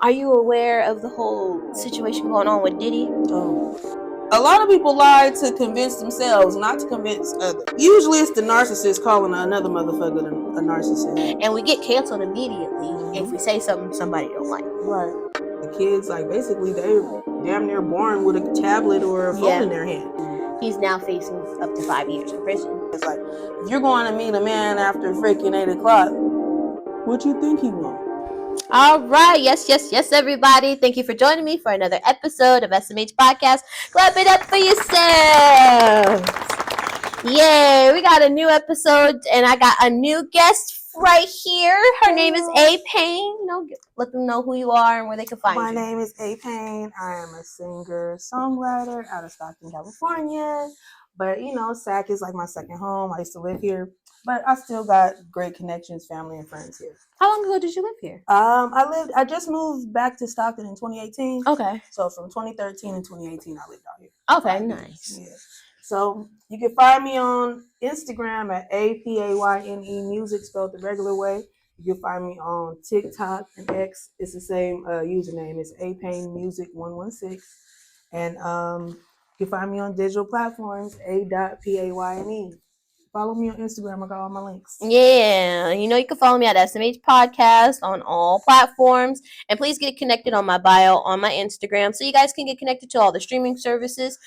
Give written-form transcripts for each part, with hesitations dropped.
Are you aware of the whole situation going on with Diddy? A lot of people lie to convince themselves, not to convince others. Usually it's the narcissist calling another motherfucker a narcissist. And we get canceled immediately if we say something somebody don't like. Right. The kids, basically, they're damn near born with a tablet or a phone in their hand. He's now facing up to 5 years in prison. It's like, if you're going to meet a man after freaking 8 o'clock, what you think he wants? All right. Yes, everybody. Thank you for joining me for another episode of SMH Podcast. Clap it up for yourselves. Yay. We got a new episode, and I got a new guest right here. Her name is A.Payne. Let them know who you are and where they can find you. My name is A.Payne. I am a singer-songwriter out of Stockton, California. But, SAC is like my second home. I used to live here. But I still got great connections, family, and friends here. How long ago did you live here? I just moved back to Stockton in 2018. Okay. So from 2013 and 2018, I lived out here. Okay, nice. Yeah. So you can find me on Instagram at A.Payne music, spelled the regular way. You can find me on TikTok and X. It's the same username. It's A.Payne music 116. And you can find me on digital platforms, A.Payne. Follow me on Instagram. I got all my links. Yeah. You can follow me at SMH Podcast on all platforms. And please get connected on my bio on my Instagram so you guys can get connected to all the streaming services.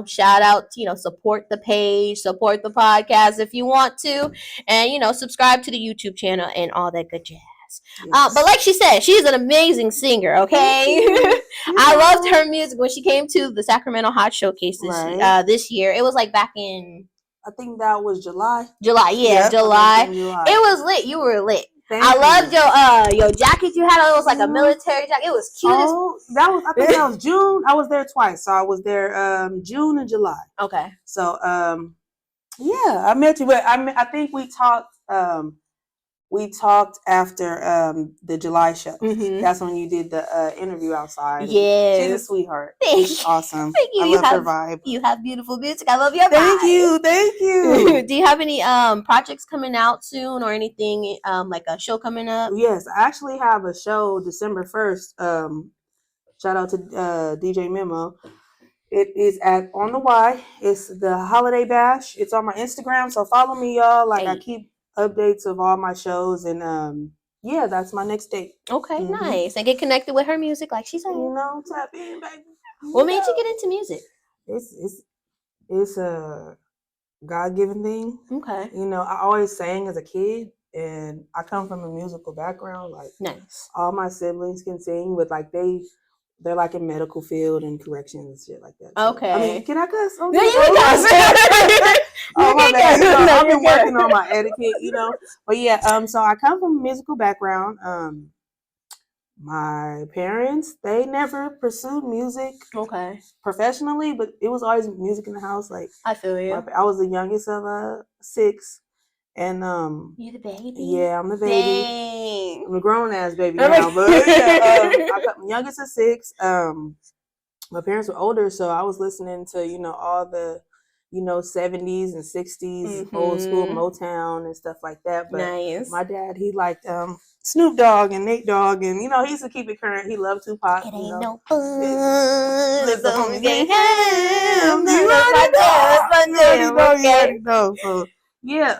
Shout out, support the page, support the podcast if you want to. And, subscribe to the YouTube channel and all that good jazz. Yes. But like she said, she's an amazing singer, okay? I loved her music when she came to the Sacramento Hot Showcase this year. It was like back in... I think that was July. July. It was lit. You were lit. I loved your jacket you had on. It was like a military jacket. It was cute. I think that was June. I was there twice. So I was there June and July. Okay. So I met you, but I think we talked after the July show. Mm-hmm. That's when you did the interview outside. Yeah. She's a sweetheart. She's awesome. Thank you. I love her vibe. You have beautiful music. I love your vibe. Thank you. Do you have any projects coming out soon or anything like a show coming up? Yes, I actually have a show December 1st. Shout out to DJ Memo. It is on the Y. It's the Holiday Bash. It's on my Instagram, so follow me, y'all. I keep updates of all my shows, and that's my next date. Okay, nice. And get connected with her music, like she said. Tap in, baby. What made you get into music? It's a God-given thing. Okay. I always sang as a kid, and I come from a musical background. Nice. All my siblings can sing, but they're like in medical field and corrections and shit like that. So, okay. Can I cuss? No, you can cuss. Oh my bad. I've been working on my etiquette, But yeah, so I come from a musical background. My parents, they never pursued music professionally, but it was always music in the house. I feel you. I was the youngest of 6. And you the baby? Yeah, I'm the baby. Dang. I'm a grown ass baby now, but I'm youngest of 6. My parents were older, so I was listening to all the 70s and 60s old school Motown and stuff like that. But nice. My dad, he liked Snoop Dogg and Nate Dogg, and he used to keep it current. He loved Tupac. It ain't no fun. It's the homie gang. You know. So yeah,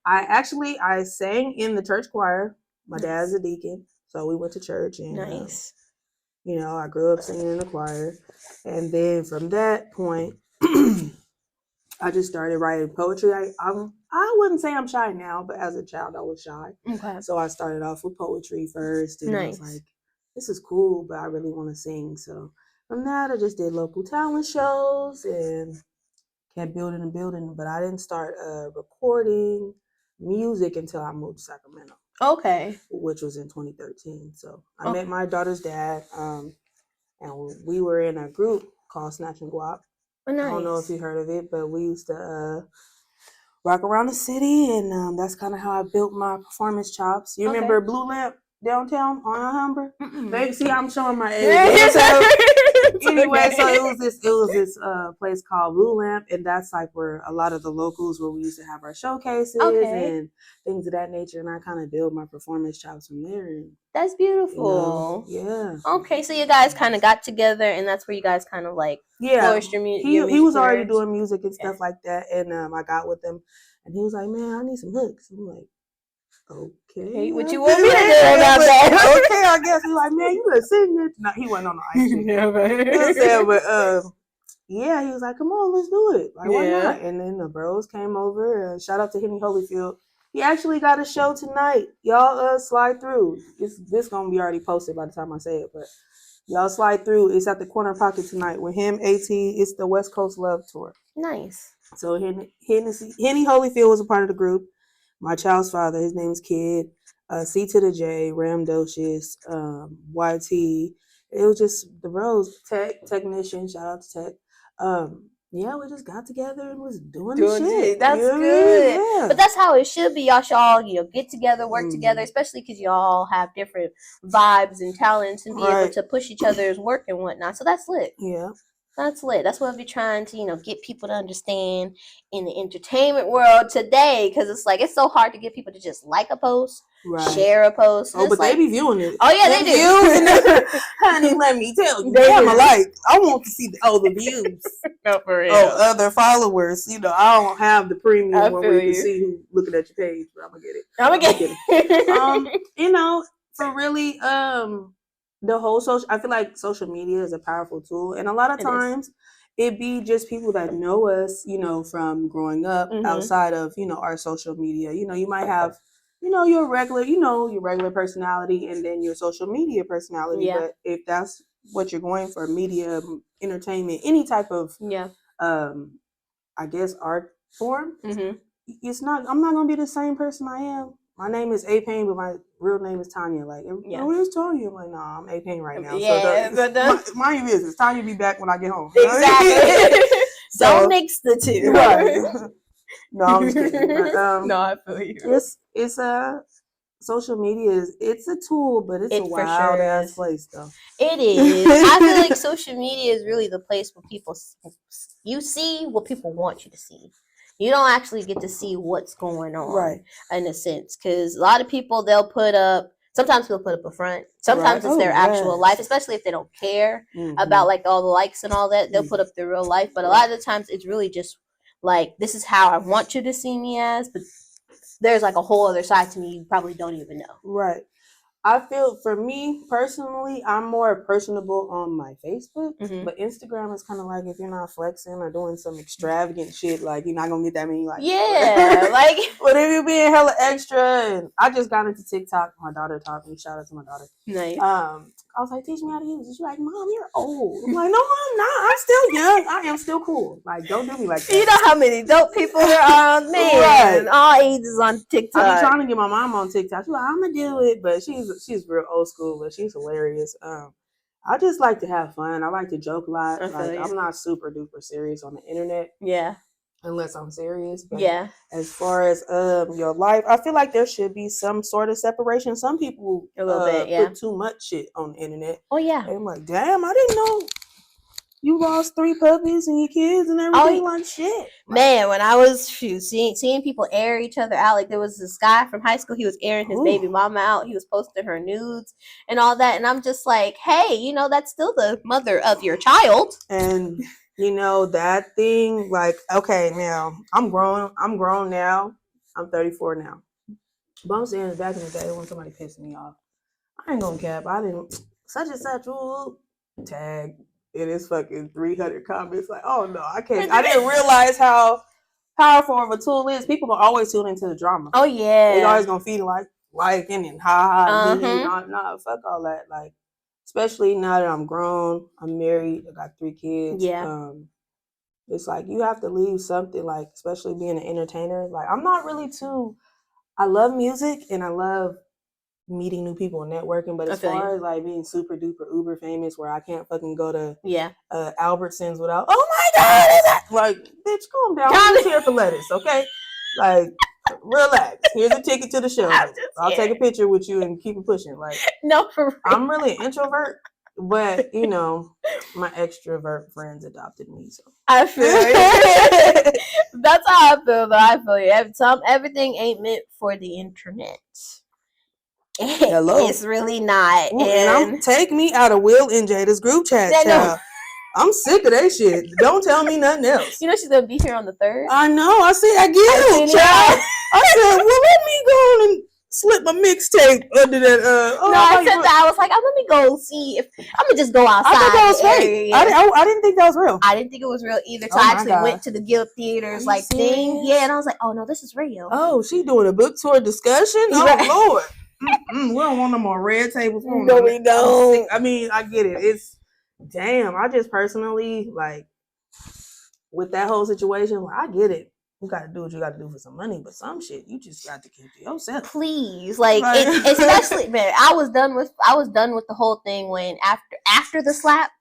I sang in the church choir. My dad's a deacon, so we went to church, and nice. I grew up singing in the choir, and then from that point, I just started writing poetry. I wouldn't say I'm shy now, but as a child, I was shy. Okay. So I started off with poetry first, and nice. I was like, this is cool, but I really want to sing. So from that, I just did local talent shows and kept building and building, but I didn't start recording music until I moved to Sacramento. Okay. Which was in 2013. So I met my daughter's dad, and we were in a group called Snatch and Guap. Nice. I don't know if you heard of it, but we used to rock around the city, and that's kind of how I built my performance chops. You remember Blue Lamp downtown on Alhambra? Baby, see, I'm showing my age. Anyway, so it was this place called Blue Lamp, and that's like where a lot of the locals where we used to have our showcases and things of that nature. And I kind of build my performance chops from there. And, that's beautiful. Yeah. Okay, so you guys kind of got together, and that's where you guys kind of like flourished your music. He was already doing music and stuff like that, and I got with him, and he was like, "Man, I need some hooks." I'm like, "Okay, hey, what you want me to do about that?" Okay, I guess. He's like, "Man, you better sing it." No, he wasn't on the ice. Yeah, but yeah, he was like, "Come on, let's do it." Like, why not? And then the bros came over. Shout out to Henny Holyfield. He actually got a show tonight. Y'all slide through. This gonna be already posted by the time I say it, but y'all slide through. It's at the Corner Pocket tonight with him, AT. It's the West Coast Love Tour. Nice. So Henny Holyfield was a part of the group. My child's father, his name's Kid. C to the J, Ramdocious, YT. It was just the bros, technician. Shout out to Tech. Yeah, we just got together and was doing the shit. That's good. Yeah. But that's how it should be. Y'all should all, get together, work together, especially because y'all have different vibes and talents and be able to push each other's work and whatnot. So that's lit. Yeah. That's lit. That's what we're trying to, get people to understand in the entertainment world today. Because it's like, it's so hard to get people to just like a post, share a post. But they be viewing it. Oh, yeah, they do. Honey, let me tell you. I want to see the views. No, for real. Other followers. I don't have the premium where you can see who's looking at your page. But I'm going to get it. For really, the whole I feel like social media is a powerful tool, and a lot of times it be just people that know us, from growing up outside of, our social media. You might have, your regular personality and then your social media personality. Yeah. But if that's what you're going for, media, entertainment, any type of, I guess, art form, it's not. I'm not gonna be the same person I am. My name is A.Payne, but my real name is Tanya. Like, where's Tanya? I'm like, nah, I'm A.Payne right now. Yeah, so mind your business. Tanya be back when I get home. Exactly. Don't mix the two. Right. No, I'm just kidding. But, no, I feel you. It's social media it's a tool, but it's a wild ass place though. It is. I feel like social media is really the place where you see what people want you to see. You don't actually get to see what's going on, in a sense, because a lot of people sometimes they'll put up a front. Sometimes it's their actual life, especially if they don't care about like all the likes and all that. They'll put up their real life, but a lot of the times it's really just like, this is how I want you to see me as, but there's like a whole other side to me you probably don't even know. Right. I feel, for me personally, I'm more personable on my Facebook, but Instagram is kind of like, if you're not flexing or doing some extravagant shit, like, you're not gonna get that many likes. Yeah, like. But if you're being hella extra, and I just got into TikTok. My daughter taught me. Shout out to my daughter. Nice. I was like, teach me how to use it. She's like, Mom, you're old. I'm like, no, I'm not. I'm still young. I am still cool. Like, don't do me like that. You know how many dope people there are on me. Right. All ages on TikTok. I've been trying to get my mom on TikTok. She's like, I'm gonna do it, but she's real old school, but she's hilarious. I just like to have fun. I like to joke a lot. I'm not super duper serious on the internet. Yeah. Unless I'm serious. But as far as your life, I feel like there should be some sort of separation. Some people a little bit, put too much shit on the internet. Oh yeah. And I'm like, damn, I didn't know you lost 3 puppies and your kids and everything. Like shit. Man, when I was seeing people air each other out, like there was this guy from high school, he was airing his baby mama out, he was posting her nudes and all that, and I'm just like, hey, that's still the mother of your child. And that thing, like, okay, now I'm grown now. I'm 34 now. But I'm saying, back in the day when somebody pissed me off, I ain't gonna cap. I didn't such and such tag. It is fucking 300 comments. Like, oh no, I can't. I didn't realize how powerful of a tool is. People are always tuned into the drama. Oh yeah, they're always gonna feed liking and nah, fuck all that. Like, especially now that I'm grown, I'm married, I got 3 kids. Yeah. It's like you have to leave something, like, especially being an entertainer. Like, I'm not really I love music and I love meeting new people and networking, but as far as like being super duper uber famous where I can't fucking go to Albertsons without, oh my God, is that like, bitch, calm down. I'm just here for lettuce, okay? Like, relax. Here's a ticket to the show. I'll take a picture with you and keep it pushing. Like, no, for real. I'm really an introvert. But you know, my extrovert friends adopted me, so I feel it. That's how I feel, though. I feel you. Everything ain't meant for the internet. Hello. It's really not. Ooh, and take me out of Will and Jada's group chat, child. I'm sick of that shit. Don't tell me nothing else. You know she's gonna be here on the 3rd. I know. I get it, child. I said, well, let me go and slip my mixtape under that. I said that. I was like, let me go see if I'm gonna just go outside. I thought that was fake. I didn't think that was real. I didn't think it was real either. So I actually went to the Guild Theaters thing. Yeah, and I was like, oh no, this is real. Oh, she doing a book tour discussion? Oh Lord. We don't want no more red tables. No, we don't. I mean, I get it. It's damn. I just personally like with that whole situation. I get it. You got to do what you got to do for some money, but some shit you just got to keep to yourself. Please, especially man. I was done with the whole thing when after the slap,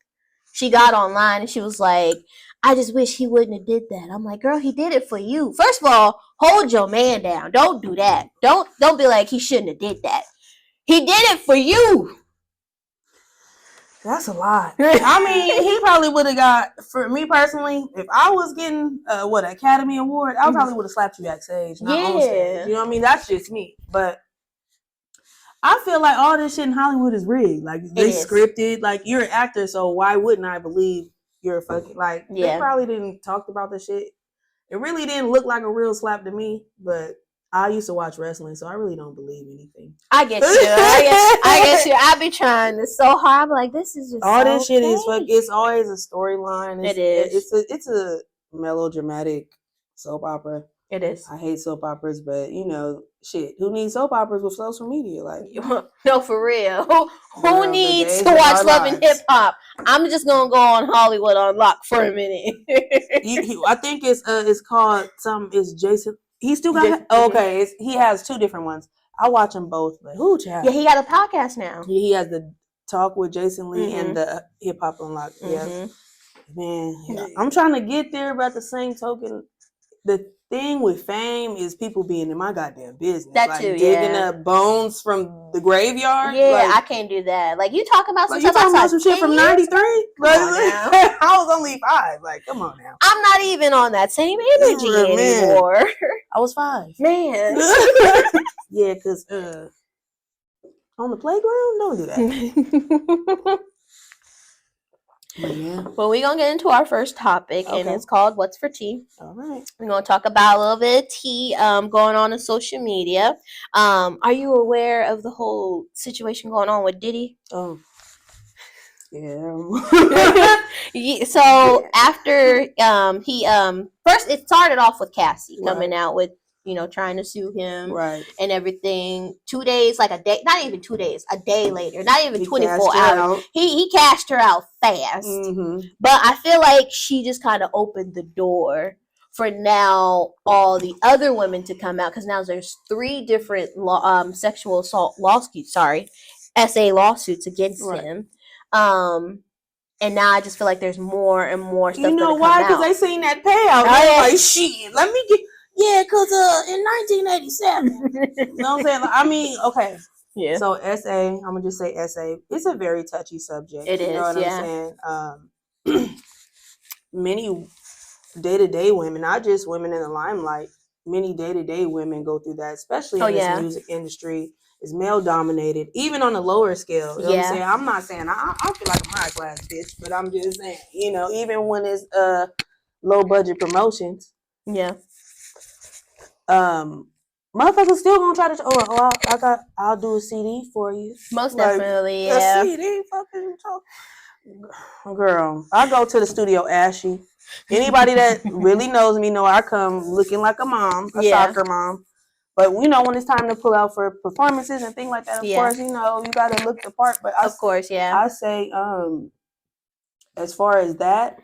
she got online and she was like, I just wish he wouldn't have did that. I'm like, girl, he did it for you. First of all, hold your man down. Don't do that. Don't be like he shouldn't have did that. He did it for you. That's a lot. I mean, he probably would have got, for me personally, if I was getting Academy Award, I probably would have slapped you backstage, not on stage. You know what I mean? That's just me. But I feel like all this shit in Hollywood is rigged. Like they scripted. Like you're an actor, so why wouldn't I believe you're a fucking they probably didn't talk about the shit. It really didn't look like a real slap to me, but I used to watch wrestling, so I really don't believe anything. I get you. I get you. I be trying this so hard. I'm like, this is just all this shit is it's always a storyline. It is. It's a melodramatic soap opera. It is. I hate soap operas, but you know, shit. Who needs soap operas with social media? Like, no, for real. Who needs to watch Love and Hip Hop? I'm just gonna go on Hollywood Unlocked for a minute. I think it's called It's Jason. He still got he has 2 different ones. I watch them both, but who child? Yeah, he got a podcast now. He has the Talk with Jason Lee and the Hip Hop Unlocked. Yeah, man, I'm trying to get there, but at the same token, the thing with fame is people being in my goddamn business. That too, digging up bones from the graveyard. Yeah, I can't do that. Like you talking about some shit from '93? I was only 5. Like, come on now. I'm not even on that same energy anymore. I was 5. Man. Yeah, because on the playground, don't do that. Well, we're going to get into our first topic, and it's called What's for Tea. All right. We're going to talk about a little bit of tea going on in social media. Are you aware of the whole situation going on with Diddy? Oh. Yeah. So after he first it started off with Cassie coming out with trying to sue him and everything. 2 days, like a day, not even 2 days, a day later, not even 24 hours. He cashed her out fast. But I feel like she just kind of opened the door for now all the other women to come out, because now there's 3 different sexual assault lawsuits, SA lawsuits against him. And now I just feel like there's more and more stuff. You know why? Because they seen that payout. Like, shit, let me get. Yeah, because in 1987. You know what I'm saying? Like, I mean, okay. Yeah. So SA, I'm going to just say SA. It's a very touchy subject. It is, you know what I'm saying? Many day-to-day women, not just women in the limelight, many day-to-day women go through that, especially in this music industry. It's male-dominated, even on a lower scale. You know what I'm saying? I'm not saying, I feel like I'm a high-class bitch, but I'm just saying, even when it's low-budget promotions. Yeah. Motherfuckers still gonna try to I'll do a CD for you. Most definitely, yeah. A CD, fucking talk. Girl, I go to the studio ashy. Anybody that really knows me know I come looking like a mom, a soccer mom. But when it's time to pull out for performances and things like that, of course, you gotta look the part. But of course, I say, as far as that,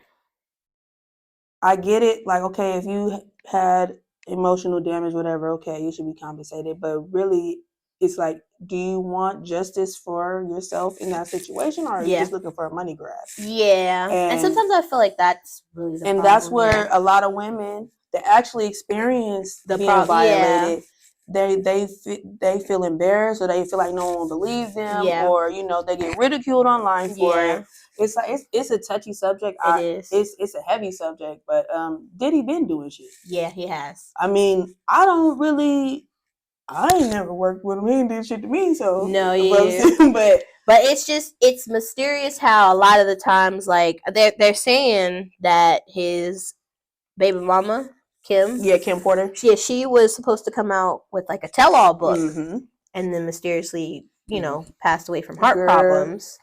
I get it. Like, okay, if you had emotional damage, whatever, okay, you should be compensated. But really, it's like, do you want justice for yourself in that situation, or are you just looking for a money grab? Yeah. And sometimes I feel like that's really the problem. And that's where a lot of women that actually experience being violated, they feel embarrassed, or they feel like no one will believe them, or they get ridiculed online for it. It's like it's a touchy subject. It is. It's a heavy subject, but Diddy been doing shit. Yeah, he has. I mean, I ain't never worked with him. He ain't did shit to me, so no, yeah. But it's mysterious how a lot of the times, like they're saying that his baby mama Kim Porter, she was supposed to come out with like a tell-all book, and then mysteriously passed away from heart problems.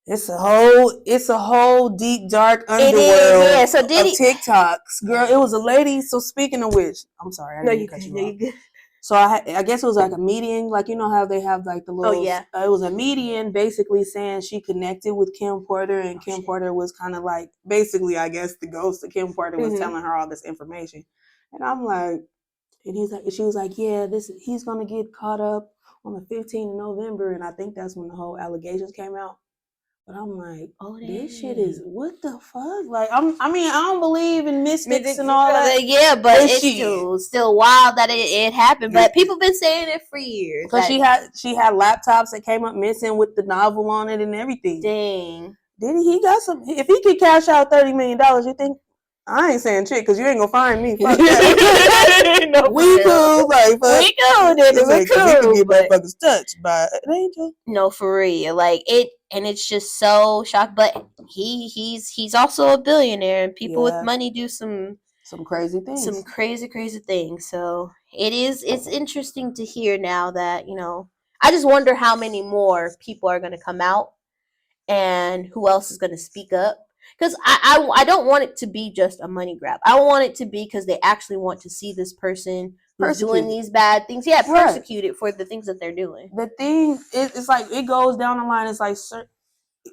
It's a whole deep dark underworld of TikToks, girl. It was a lady. So speaking of which, I'm sorry, I didn't cut you off. So I guess it was like a medium, like how they have like the little. It was a medium, basically saying she connected with Kim Porter, and Kim Porter was kind of like basically, I guess, the ghost of Kim Porter was telling her all this information, and I'm like, and she was like, yeah, he's gonna get caught up on the 15th of November, and I think that's when the whole allegations came out. But I'm like, this shit is, what the fuck? Like, I don't believe in mystics and all that. Yeah, but it's still wild that it happened. But people been saying it for years. Because she had laptops that came up missing with the novel on it and everything. Dang. He got some? If he could cash out $30 million, you think? I ain't saying shit because you ain't gonna find me. Fuck that. No, we cool, like fuck. We cool, nigga. We cool. We can get motherfuckers touched by an angel. No, for real. Like it, and it's just so shocked. But he's also a billionaire, and people with money do some crazy things. Some crazy things. So it's interesting to hear now that I just wonder how many more people are gonna come out, and who else is gonna speak up. Because I don't want it to be just a money grab. I want it to be because they actually want to see this person who's doing these bad things. Yeah, persecuted for the things that they're doing. The thing is, it's like it goes down the line. It's like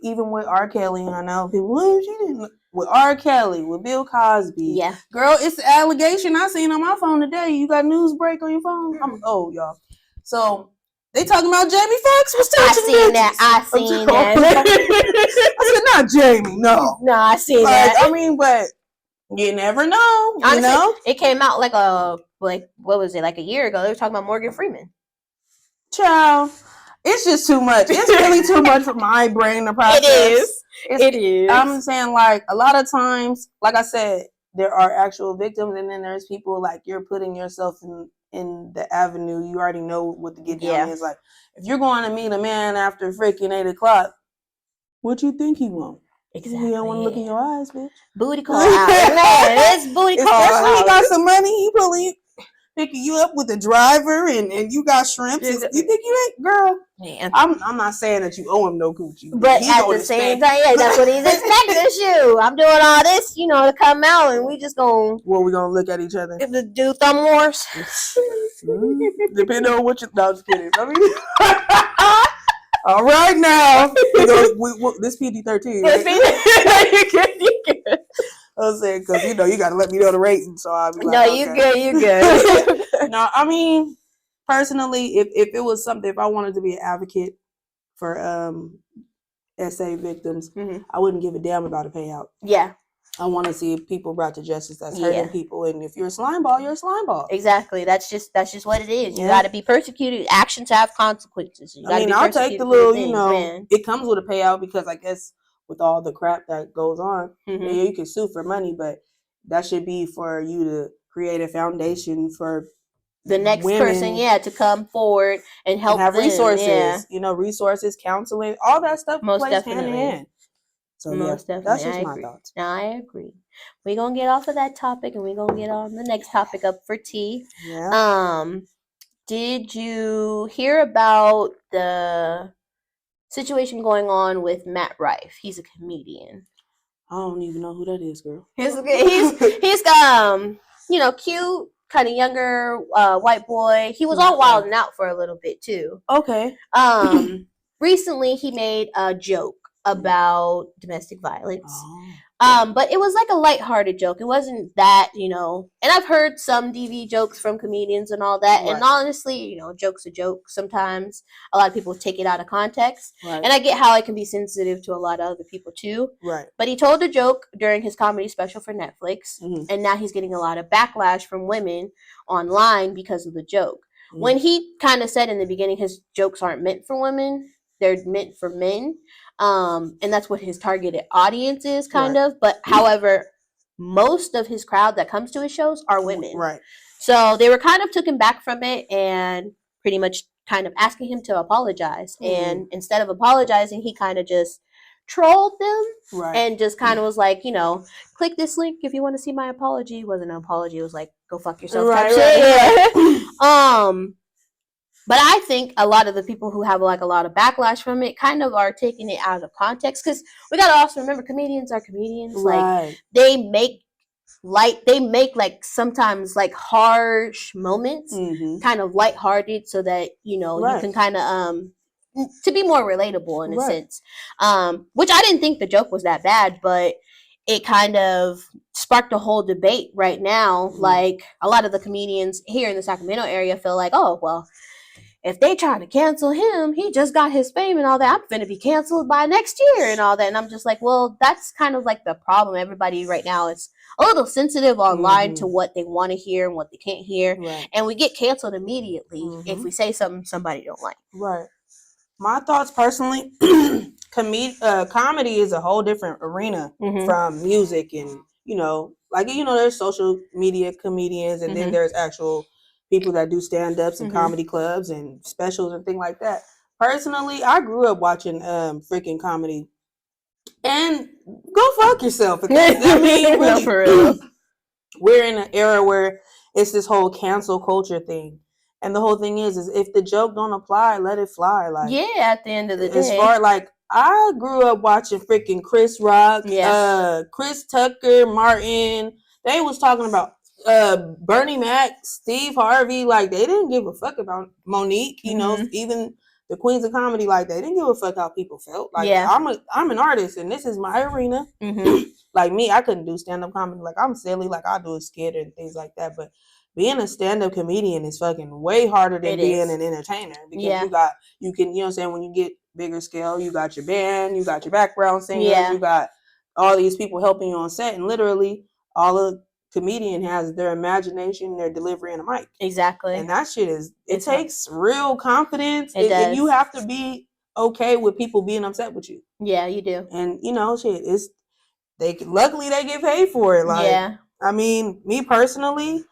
even with R. Kelly, I know people, she didn't. With R. Kelly, with Bill Cosby. Yeah. Girl, it's the allegation I seen on my phone today. You got news break on your phone? I'm old, y'all. So they talking about Jamie Foxx was touching I seen that. I said, not Jamie, no. No, I seen that. I mean, but you never know. Honestly, it came out like what was it, like a year ago? They were talking about Morgan Freeman. Child, it's just too much. It's really too much for my brain to process. It is. I'm saying, like, a lot of times, like I said, there are actual victims, and then there's people like you're putting yourself in the avenue. You already know what the get down is. Like, if you're going to meet a man after freaking 8:00, what you think he want? Exactly. He don't want to look in your eyes, bitch. Booty call out. Man, it's booty call out. Especially he got some money. He probably picking you up with a driver, and you got shrimps. You think you ain't, girl? Man. I'm not saying that you owe him no coochie, but at the same time, that's what he's expecting. Shoot, I'm doing all this, to come out, and we just gonna. Well, we gonna look at each other. If the do thumb wars. Depending on what you. No, just kidding. I mean, all right now, this PG-13. Right? I was saying, because you got to let me know the rating, so I'll be like, no, you good. No, I mean, personally, if it was something, if I wanted to be an advocate for SA victims, I wouldn't give a damn about a payout. Yeah. I want to see people brought to justice that's hurting people, and if you're a slime ball, you're a slime ball. Exactly. That's just what it is. You got to be persecuted. Actions have consequences. I'll take the little, it comes with a payout because I guess with all the crap that goes on, you can sue for money, but that should be for you to create a foundation for the next person, to come forward and help and have them. Resources. Resources, counseling, all that stuff plays hand in hand. So most definitely. That's just my thoughts. No, I agree. We're gonna get off of that topic and we're gonna get on the next topic up for tea. Yeah. Did you hear about the situation going on with Matt Rife? He's a comedian. I don't even know who that is, girl. He's cute, kind of younger white boy. He was all wilding out for a little bit too. Okay. Recently he made a joke about domestic violence. But it was like a lighthearted joke. It wasn't that, and I've heard some DV jokes from comedians and all that. Right. And honestly, joke's a joke. Sometimes a lot of people take it out of context. Right. And I get how it can be sensitive to a lot of other people too. Right. But he told a joke during his comedy special for Netflix. Mm-hmm. And now he's getting a lot of backlash from women online because of the joke. Mm-hmm. When he kind of said in the beginning his jokes aren't meant for women, they're meant for men. And that's what his targeted audience is, kind of. But however, most of his crowd that comes to his shows are women. Right. So they were kind of taken back from it and pretty much kind of asking him to apologize. Mm. And instead of apologizing, he kind of just trolled them and just kind of was like, click this link if you want to see my apology. It wasn't an apology. It was like, go fuck yourself. Right. But I think a lot of the people who have like a lot of backlash from it kind of are taking it out of context, because we gotta also remember comedians are comedians. Right. Like they make like sometimes like harsh moments kind of lighthearted so that you can kind of to be more relatable in a sense. Which I didn't think the joke was that bad, but it kind of sparked a whole debate right now. Like a lot of the comedians here in the Sacramento area feel like, oh well, if they try to cancel him, he just got his fame and all that, I'm finna be canceled by next year and all that. And I'm just like, well, that's kind of like the problem. Everybody right now is a little sensitive online to what they want to hear and what they can't hear. Right. And we get canceled immediately if we say something somebody don't like. Right. My thoughts personally, comedy is a whole different arena from music. And, there's social media comedians and then there's actual people that do stand-ups and comedy clubs and specials and things like that. Personally, I grew up watching freaking comedy. And go fuck yourself. I mean, really, for real. We're in an era where it's this whole cancel culture thing. And the whole thing is if the joke don't apply, let it fly. Like, yeah, at the end of the day. As far like I grew up watching freaking Chris Rock, Chris Tucker, Martin. They was talking about Bernie Mac, Steve Harvey. Like, they didn't give a fuck about Monique, even the queens of comedy. Like, they didn't give a fuck how people felt. Like, I'm an artist and this is my arena. Like me, I couldn't do stand-up comedy. Like, I'm silly. Like, I do a skit and things like that. But being a stand-up comedian is fucking way harder than being an entertainer. Because you can, you know what I'm saying, when you get bigger scale, you got your band, you got your background singers, you got all these people helping you on set, and literally all a comedian has their imagination, their delivery, and a mic. Exactly. And that shit it takes real confidence. It does. And you have to be okay with people being upset with you. Yeah, you do. And luckily they get paid for it. Like, I mean, me personally,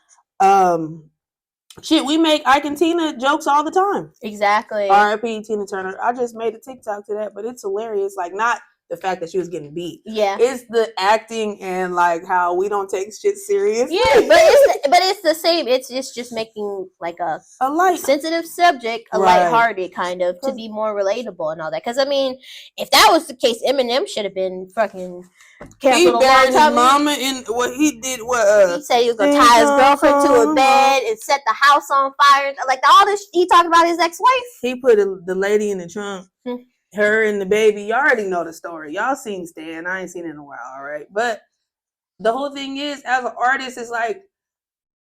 we make Ike and Tina jokes all the time. Exactly. R.I.P. Tina Turner. I just made a TikTok to that, but it's hilarious. Like, not the fact that she was getting beat. Yeah. It's the acting and like how we don't take shit serious. Yeah, but it's the same. It's just making like a light sensitive subject, lighthearted kind of, to be more relatable and all that. Because I mean, if that was the case, Eminem should have been fucking canceled a long time. Mama in what he did. He said he was gonna tie his girlfriend to a bed and set the house on fire. Like all this, he talking about his ex-wife. He put the lady in the trunk. Her and the baby, you already know the story. Y'all seen Stan. I ain't seen it in a while, all right? But the whole thing is, as an artist, it's like,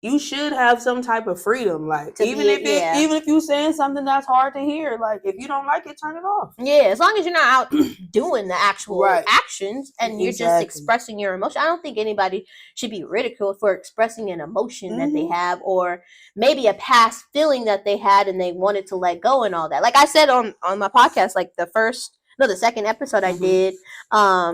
you should have some type of freedom. Like, even if you're saying something that's hard to hear, like, if you don't like it, turn it off. Yeah, as long as you're not out doing the actual actions and you're just expressing your emotion. I don't think anybody should be ridiculed for expressing an emotion that they have, or maybe a past feeling that they had and they wanted to let go and all that. Like I said on my podcast, like the second episode I did, I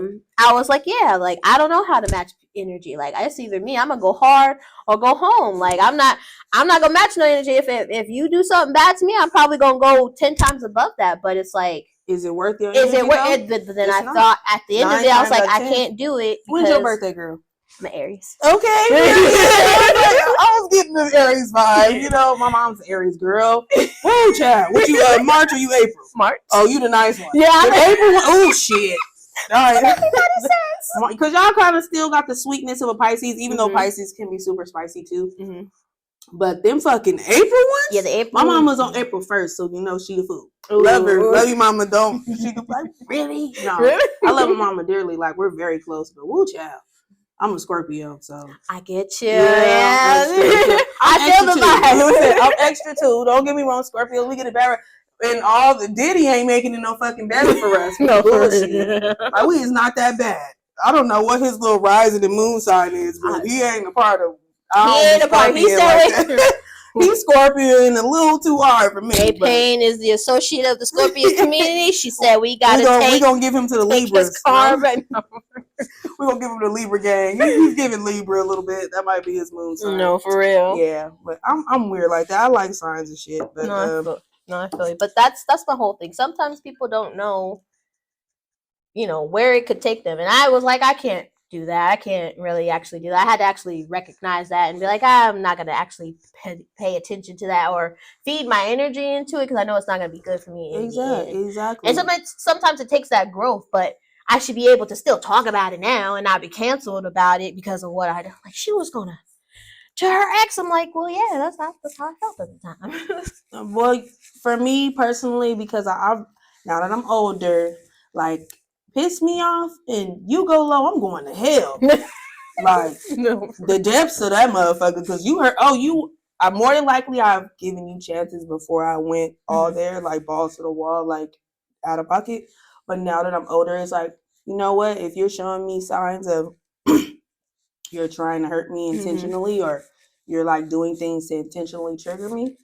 was like, like, I don't know how to match energy. Like, it's either me, I'm gonna go hard or go home. Like, I'm not gonna match no energy. If you do something bad to me, I'm probably gonna go 10 times above that. But it's like, is it worth your energy? Is it worth it? But then I thought at the end of it, I was like, I can't do it. When's your birthday, girl? I'm an Aries. Okay. I was getting the Aries vibe. My mom's an Aries girl. Whoa, child. What you, March or you April? March. Oh, you the nice one. Yeah. April one. Oh, shit. All right. Because y'all kind of still got the sweetness of a Pisces, even though Pisces can be super spicy too. But them fucking April ones? Yeah, the April. My mom was on April 1st, so she a fool. Love her. Ooh. Love you, mama. Don't. She could be like, really? No. Really? I love my mama dearly. Like, we're very close. But woo, child. I'm a Scorpio, so. I get you. Yeah. I feel the vibe. Listen, I'm extra too. Don't get me wrong, Scorpio. We get it better. And all the Diddy ain't making it no fucking better for us. No, bullshit. Like, we is not that bad. I don't know what his little rising and moon sign is, but he ain't a part of. He ain't a part. He's He's Scorpion a little too hard for me. A.Payne is the associate of the Scorpio community. She said we we're gonna give him to the Libras. We're gonna give him the Libra gang. He's giving Libra a little bit. That might be his moon sign. No, for real. Yeah, but I'm weird like that. I like signs and shit. But I feel you. But that's my whole thing. Sometimes people don't know, where it could take them. And I was like, I can't do that. I can't really actually do that. I had to actually recognize that and be like, I'm not going to actually pay attention to that or feed my energy into it because I know it's not going to be good for me. Exactly. And sometimes it takes that growth, but I should be able to still talk about it now and not be canceled about it because of what I did. Like, she was going to her ex. I'm like, well, yeah, that's how I felt at the time. Well, for me personally, because now that I'm older, like, piss me off and you go low, I'm going to hell. Like, the depths of that motherfucker, because I more than likely I've given you chances before I went all there, like balls to the wall, like out of pocket. But now that I'm older, it's like, you know what? If you're showing me signs of you're trying to hurt me intentionally or you're like doing things to intentionally trigger me,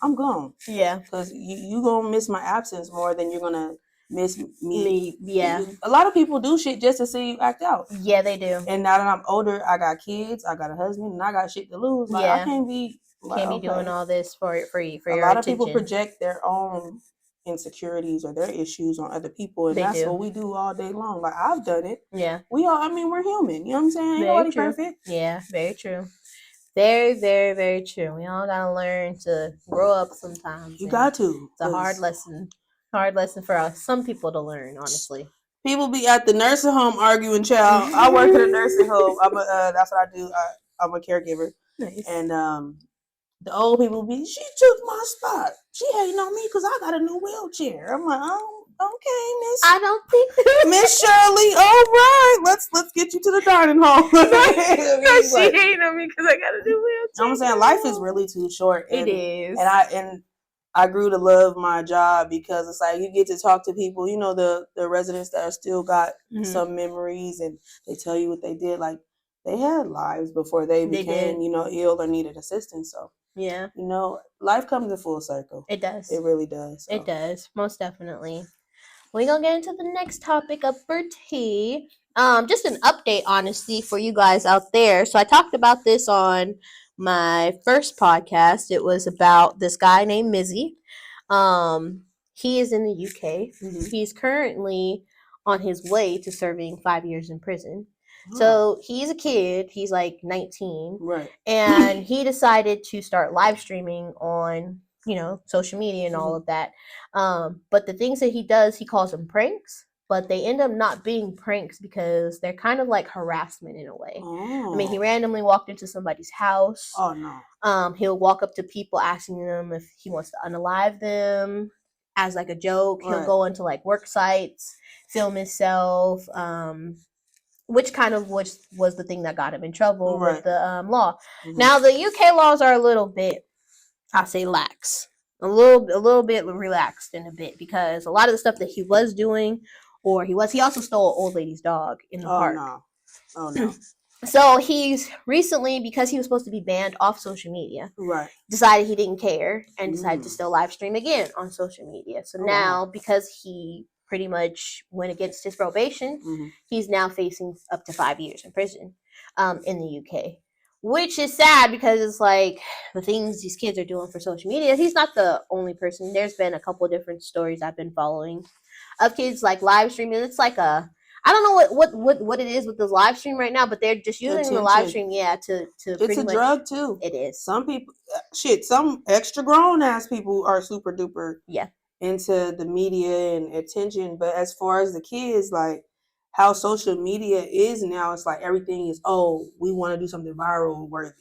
I'm gone. Yeah. Because you going to miss my absence more than you're going to miss me. Yeah. A lot of people do shit just to see you act out. Yeah, they do. And now that I'm older, I got kids, I got a husband, and I got shit to lose. Like, I can't be doing all this for your attention. A lot of people project their own insecurities or their issues on other people, and that's what we do all day long. Like, I've done it. Yeah. We're human. You know what I'm saying? Ain't nobody perfect. Yeah, very true. Very, very, very true. We all gotta learn to grow up sometimes. You got to. It's a hard lesson. Hard lesson for us. Some people to learn, honestly. People be at the nursing home arguing, child. I work at a nursing home. That's what I do. I'm a caregiver. Nice. And the old people be, she took my spot. She hating on me because I got a new wheelchair. I'm like, oh, okay, Miss. I don't think Miss Shirley. All right, let's get you to the dining hall. No, she hating on me because I got a new wheelchair. I'm saying life is really too short. It is. And I grew to love my job because it's like you get to talk to people, the residents that are still got some memories and they tell you what they did. Like, they had lives before they became, ill or needed assistance. So, yeah, life comes in full circle. It does. It really does. So. It does. Most definitely. We're going to get into the next topic up for tea. Just an update, honestly, for you guys out there. So I talked about this on my first podcast. It was about this guy named Mizzy. He is in the UK. He's currently on his way to serving 5 years in prison. So he's a kid. He's like 19. Right. And he decided to start live streaming on, social media and all of that. But the things that he does, he calls them pranks. But they end up not being pranks because they're kind of like harassment in a way. Oh. I mean, he randomly walked into somebody's house. Oh, no. He'll walk up to people asking them if he wants to unalive them as like a joke. Right. He'll go into like work sites, film himself, which kind of was the thing that got him in trouble with the law. Now, the UK laws are a little bit, I'll say, lax. A little bit relaxed in a bit because a lot of the stuff that he was doing, he also stole an old lady's dog in the park. Oh no. So he's recently, because he was supposed to be banned off social media, decided he didn't care and decided to still live stream again on social media. So now, because he pretty much went against his probation, he's now facing up to 5 years in prison in the UK. Which is sad because it's like the things these kids are doing for social media. He's not the only person. There's been a couple of different stories I've been following of kids like live streaming. It's like I don't know what it is with this live stream right now, but they're just using the live stream, to it's a drug too. It is. Some people, some extra grown ass people are super duper into the media and attention. But as far as the kids, like, how social media is now, it's like everything is, we want to do something viral worthy.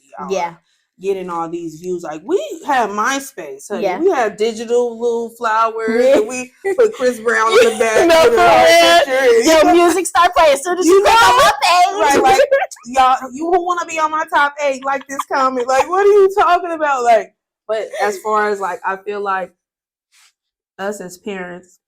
getting all these views. Like we had MySpace, honey. Yeah. We had digital little flowers, Yeah. and we put Chris Brown on the back. No, with for our real. picture. Yo, music start playing as soon as you click on my page. Right, like y'all, you want to be on my top 8? Like this comment. Like, what are you talking about? Like, but as far as like, I feel like us as parents,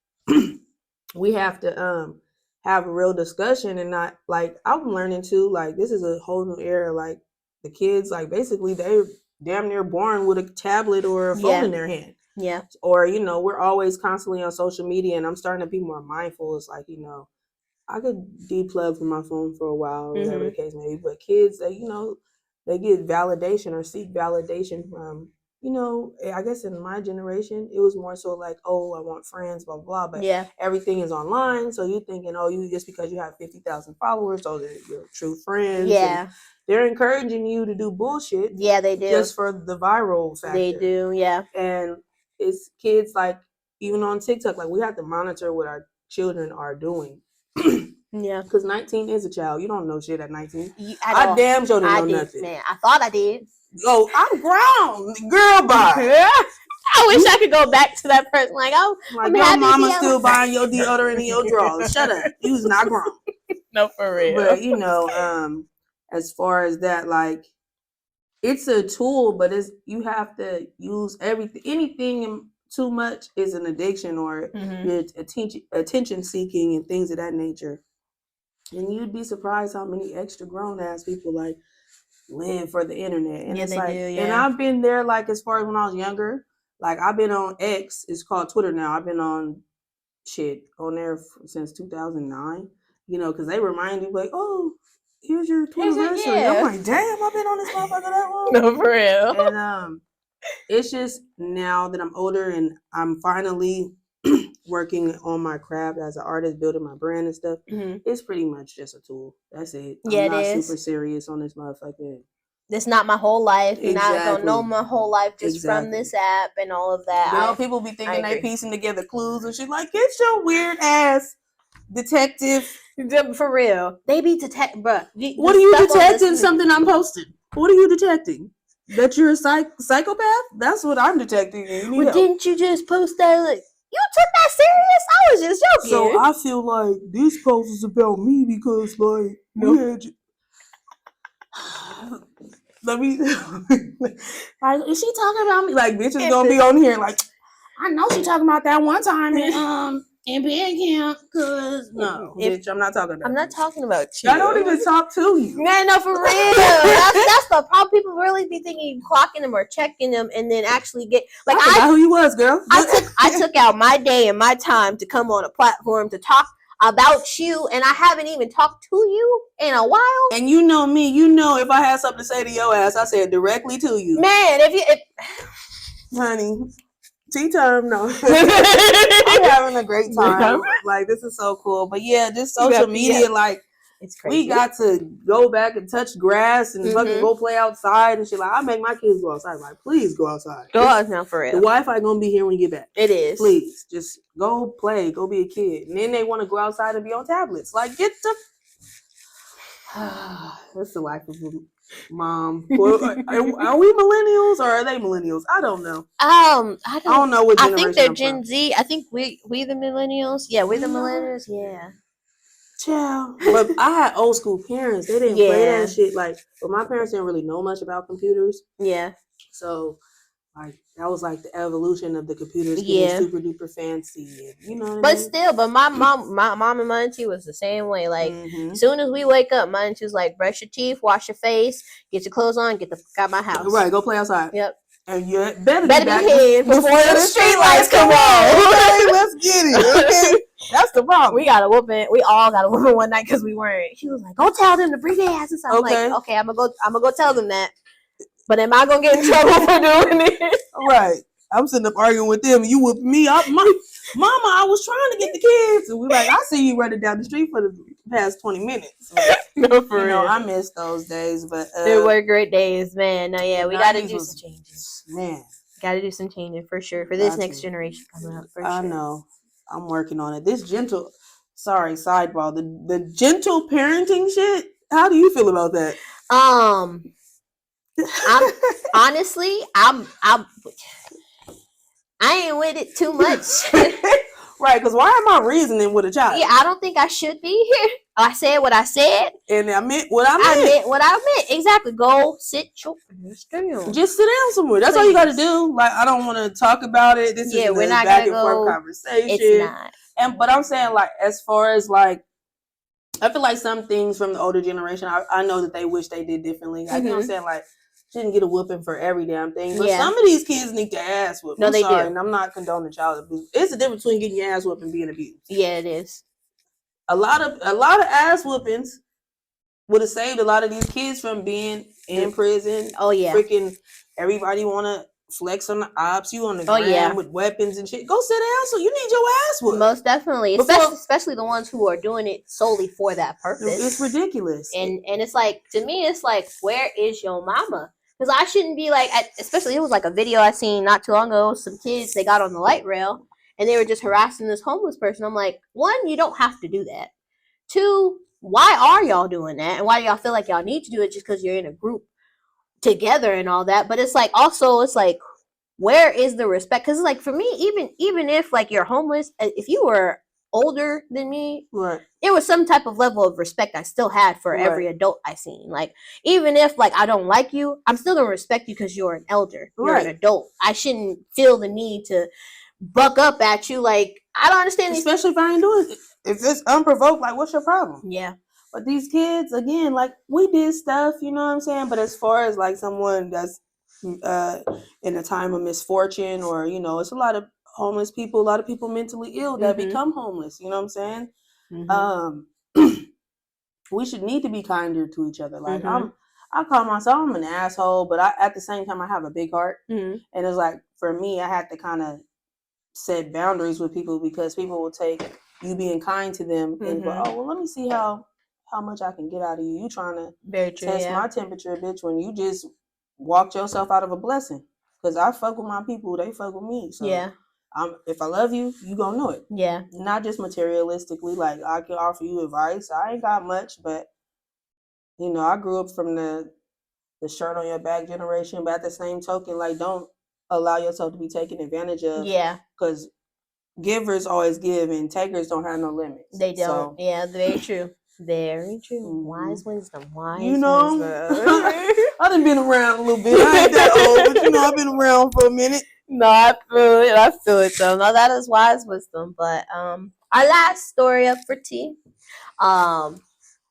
we have to have a real discussion and not like I'm learning too. Like, this is a whole new era. Like, the kids, like, basically they're damn near born with a tablet or a phone in their hand. Yeah. Or, we're always constantly on social media, and I'm starting to be more mindful. It's like, I could deplug from my phone for a while, or whatever the case may be. But kids, they get validation or seek validation from, I guess in my generation, it was more so like, oh, I want friends, blah, blah, blah. But everything is online. So you're thinking, oh, you just because you have 50,000 followers, so they're your true friends. Yeah. They're encouraging you to do bullshit. Yeah, they do. Just for the viral factor. They do, yeah. And it's kids, like, even on TikTok, like, we have to monitor what our children are doing. Yeah. Because 19 is a child. You don't know shit at 19. I damn sure didn't know nothing. Man, I thought I did. Oh, I'm grown. Girl, bye. I wish I could go back to that person. Like, oh, like, your mama still buying your deodorant and your drawers. Shut up. You was not grown. No, for real. But, as far as that, like, it's a tool, but you have to use everything. Anything too much is an addiction, or you're attention seeking and things of that nature. And you'd be surprised how many extra grown ass people like live for the internet. And it's like, and I've been there, like, as far as when I was younger. Like, I've been on X, it's called Twitter now. I've been on there since 2009. Because they remind you, like, oh, here's your Twitterversary. I'm like, damn, I've been on this motherfucker that long. No, for real. And it's just now that I'm older and I'm finally working on my craft as an artist, building my brand and stuff, it's pretty much just a tool. That's it. I'm not super serious on this motherfucker. It's not my whole life. You're not gonna know my whole life just from this app and all of that. People be thinking they piecing together clues and shit. Like, get your weird ass detective. For real. They be bruh. What are you detecting? Something I'm posting. What are you detecting? That you're a psychopath? That's what I'm detecting. Well, didn't you just post that? Like, you took that serious? I was just joking. So I feel like this post is about me because, like, let me. Like, is she talking about me? Like, bitch is gonna be on here. Like, I know she talking about that one time in band camp. Cause no, bitch, I'm not talking about. I'm not talking about you. I don't even talk to you. Man, no, for real. that's the problem. People really be thinking you clocking them or checking them, and then actually get like I forgot who you was, girl. I took out my day and my time to come on a platform to talk about you, and I haven't even talked to you in a while. And you know me, if I had something to say to your ass, I say it directly to you. Man, honey, tea time, no. I'm having a great time. Like, this is so cool. But yeah, just social media, like, it's crazy. We got to go back and touch grass and fucking go play outside and shit. Like, I make my kids go outside. Like, please go outside. Go out now, for real. The Wi-Fi gonna be here when you get back. It is. Please, just go play. Go be a kid. And then they want to go outside and be on tablets. Like, get the... What's the life of a mom? Are we millennials or are they millennials? I don't know. I don't know what generation. I think they're Gen Z. I think we the millennials. Yeah, we're the millennials. Yeah. Child. But I had old school parents. They didn't play that shit. Like, but my parents didn't really know much about computers. Yeah. So, like, that was like the evolution of the computers getting super duper fancy. And, you know what I mean? But still, my mom and my auntie was the same way. Like, as soon as we wake up, my auntie was like, brush your teeth, wash your face, get your clothes on, get the fuck out of my house. Right, go play outside. Yep. And you better be here before the street lights come on. Okay, let's get it. Okay. That's the problem. We got a whooping. We all got a whooping one night because we weren't. She was like, "Go tell them to bring their asses." I'm like, "Okay, I'm gonna go tell them that." But am I gonna get in trouble for doing it? Right. I'm sitting up arguing with them. You whooping me up, Mama. I was trying to get the kids, and we like, I see you running down the street for the past 20 minutes. So, no, for real. I miss those days, but they were great days, man. No, yeah, we got to do some changes. Man, got to do some changing for sure for this next generation coming up. I know. I'm working on it. This sidebar. The gentle parenting shit. How do you feel about that? I'm honestly, I ain't with it too much. Right, because why am I reasoning with a child? Yeah, I don't think I should be here. I said what I said. And I meant what I meant. I meant what I meant. Exactly. Go sit your ass down. Just sit down somewhere. That's all you got to do. Like, I don't want to talk about it. This is we're a not back gonna and forth go. conversation. It's not. But I'm saying, like, as far as like, I feel like some things from the older generation, I know that they wish they did differently. I know I'm saying, like, shouldn't get a whooping for every damn thing. But some of these kids need their ass whooped. No, I'm they sorry, do. and I'm not condoning child abuse. It's a difference between getting your ass whooped and being abused. Yeah, it is. A lot of ass whoopings would have saved a lot of these kids from being in prison. Oh yeah. Freaking everybody want to flex on the ops. You on the gram with weapons and shit. Go sit down. So you need your ass whooped. Most definitely. Especially the ones who are doing it solely for that purpose. It's ridiculous. And it's like, to me, it's like, where is your mama? Because I shouldn't be like, especially it was like a video I seen not too long ago. Some kids, they got on the light rail and they were just harassing this homeless person. I'm like, one, you don't have to do that. Two, why are y'all doing that? And why do y'all feel like y'all need to do it just because you're in a group together and all that? But it's like, also, it's like, where is the respect? Because like, for me, even if like you're homeless, if you were older than me, right, there was some type of level of respect I still had for every adult I seen. Like, even if like I don't like you, I'm still gonna respect you because you're an elder, you're an adult. I shouldn't feel the need to buck up at you. Like, I don't understand. Especially if I ain't doing it. If it's unprovoked, like, what's your problem? Yeah. But these kids, again, like, we did stuff, you know what I'm saying? But as far as like someone that's in a time of misfortune, or, you know, it's a lot of homeless people, a lot of people mentally ill that become homeless, you know what I'm saying? We should need to be kinder to each other. Like, I call myself, I'm an asshole, but at the same time I have a big heart. And it's like, for me, I had to kind of set boundaries with people, because people will take you being kind to them and go, oh, well, let me see how much I can get out of you. You trying to test my temperature, bitch, when you just walked yourself out of a blessing. Because I fuck with my people, they fuck with me. So if I love you, you gonna know it. Yeah. Not just materialistically, like I can offer you advice. I ain't got much, but you know, I grew up from the shirt on your back generation. But at the same token, like, don't allow yourself to be taken advantage of. Yeah. Because givers always give and takers don't have no limits. They don't. So, yeah, very true. Very true. Wise wisdom. You know, I done been around a little bit. I ain't that old, but you know, I've been around for a minute. No, I feel it. I feel it though. No, that is wise wisdom. But our last story up for tea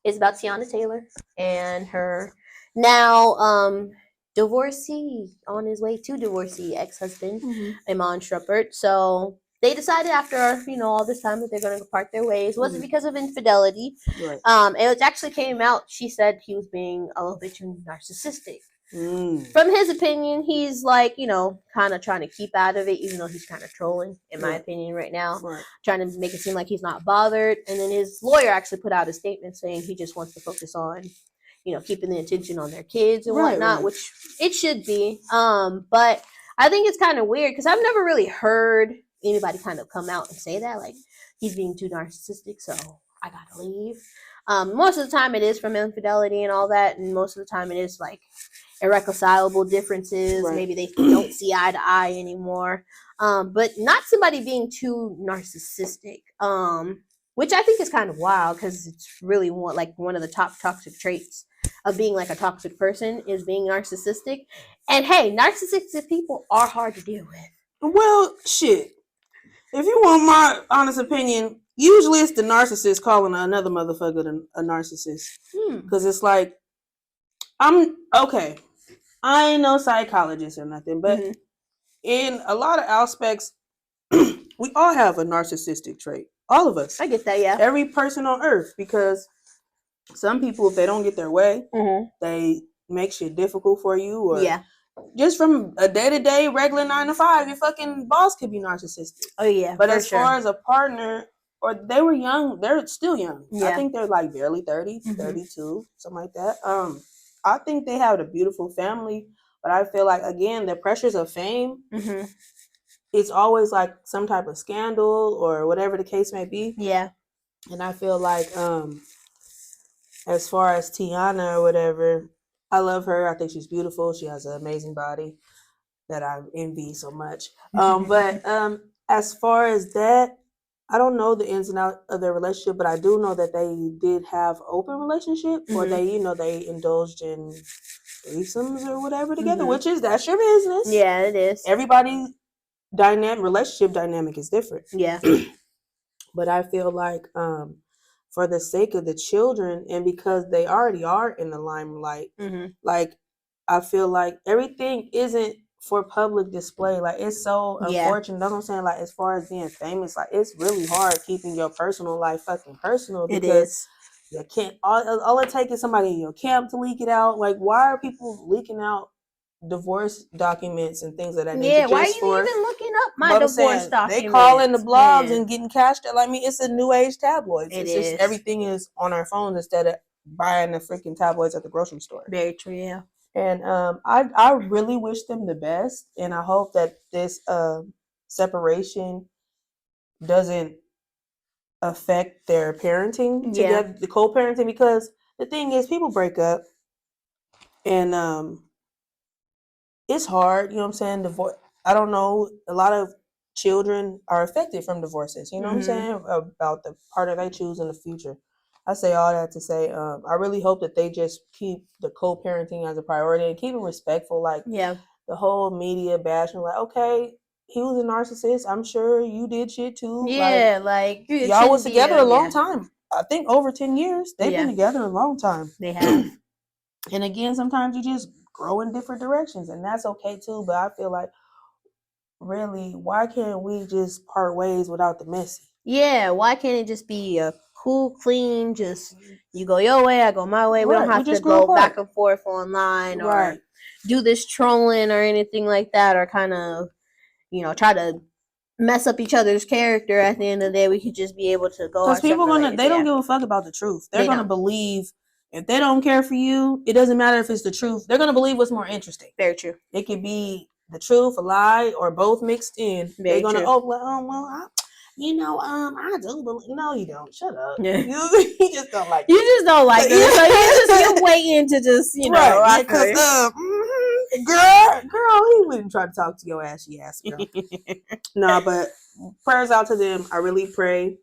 is about Tiana Taylor and her now divorcee, on his way to divorcee, ex-husband, Iman Shumpert. So they decided after, you know, all this time that they're going to part their ways. It wasn't because of infidelity. Right. It actually came out, she said he was being a little bit too narcissistic. From his opinion, he's like, you know, kind of trying to keep out of it, even though he's kind of trolling, in my opinion, right now. Trying to make it seem like he's not bothered. And then his lawyer actually put out a statement saying he just wants to focus on, you know, keeping the attention on their kids and whatnot, which it should be. But I think it's kind of weird because I've never really heard anybody kind of come out and say that, like, he's being too narcissistic, so I gotta leave. Most of the time it is from infidelity and all that, and most of the time it is like irreconcilable differences. Maybe they don't see eye to eye anymore. But not somebody being too narcissistic. Which I think is kind of wild, because it's really one of the top toxic traits of being like a toxic person is being narcissistic. And hey, narcissistic people are hard to deal with. Well, shit. If you want my honest opinion, usually it's the narcissist calling another motherfucker a narcissist. Because it's like, I ain't no psychologist or nothing, but in a lot of aspects, we all have a narcissistic trait. All of us. I get that, yeah. Every person on earth, because some people, if they don't get their way, they make shit difficult for you, or just from a day-to-day regular 9 to 5, your fucking boss could be narcissistic. Oh yeah. But as far as a partner, or they were young, they're still young. I think they're like barely 30, 32, something like that. I think they have a beautiful family, but I feel like, again, the pressures of fame, it's always like some type of scandal or whatever the case may be. Yeah. And I feel like, as far as Tiana or whatever, I love her. I think she's beautiful. She has an amazing body that I envy so much. But as far as that, I don't know the ins and outs of their relationship, but I do know that they did have open relationship, or they indulged in threesomes or whatever together, which is that's your business. Yeah, it is. Everybody's relationship dynamic is different. Yeah. But I feel like for the sake of the children, and because they already are in the limelight, like I feel like everything isn't for public display. Like it's so unfortunate. That's what I'm saying. Like as far as being famous, like it's really hard keeping your personal life fucking personal, because you can't. All it takes is somebody in your camp to leak it out. Like why are people leaking out divorce documents and things of that nature? Yeah, why are you even looking up my divorce documents? They calling the blogs and getting cashed out. I mean, it's a new age tabloids. It's just everything is on our phones instead of buying the freaking tabloids at the grocery store. Very true, yeah. And I really wish them the best, and I hope that this separation doesn't affect their parenting together, the co-parenting, because the thing is, people break up, and it's hard, you know what I'm saying? Divorce. I don't know. A lot of children are affected from divorces. You know what I'm saying? About the partner they choose in the future. I say all that to say, I really hope that they just keep the co-parenting as a priority and keep it respectful. Like the whole media bashing, like, okay, he was a narcissist. I'm sure you did shit too. Yeah, like y'all was together a long time. I think over 10 years. They've been together a long time. They have. And again, sometimes you just grow in different directions, and that's okay too. But I feel like, really, why can't we just part ways without the messy? Yeah, why can't it just be a cool, clean, just you go your way, I go my way. We don't have to go back and forth online or do this trolling or anything like that, or kind of, try to mess up each other's character. At the end of the day, we could just be able to go. Because people they don't give a fuck about the truth. They're gonna believe. If they don't care for you, it doesn't matter if it's the truth. They're gonna believe what's more interesting. Very true. It could be the truth, a lie, or both mixed in. They're gonna I do believe. No, you don't. Shut up. Yeah. You just don't like it. You just don't like it. So you're waiting to just, right. Because girl, he wouldn't try to talk to your ashy ass girl. No, but prayers out to them. I really pray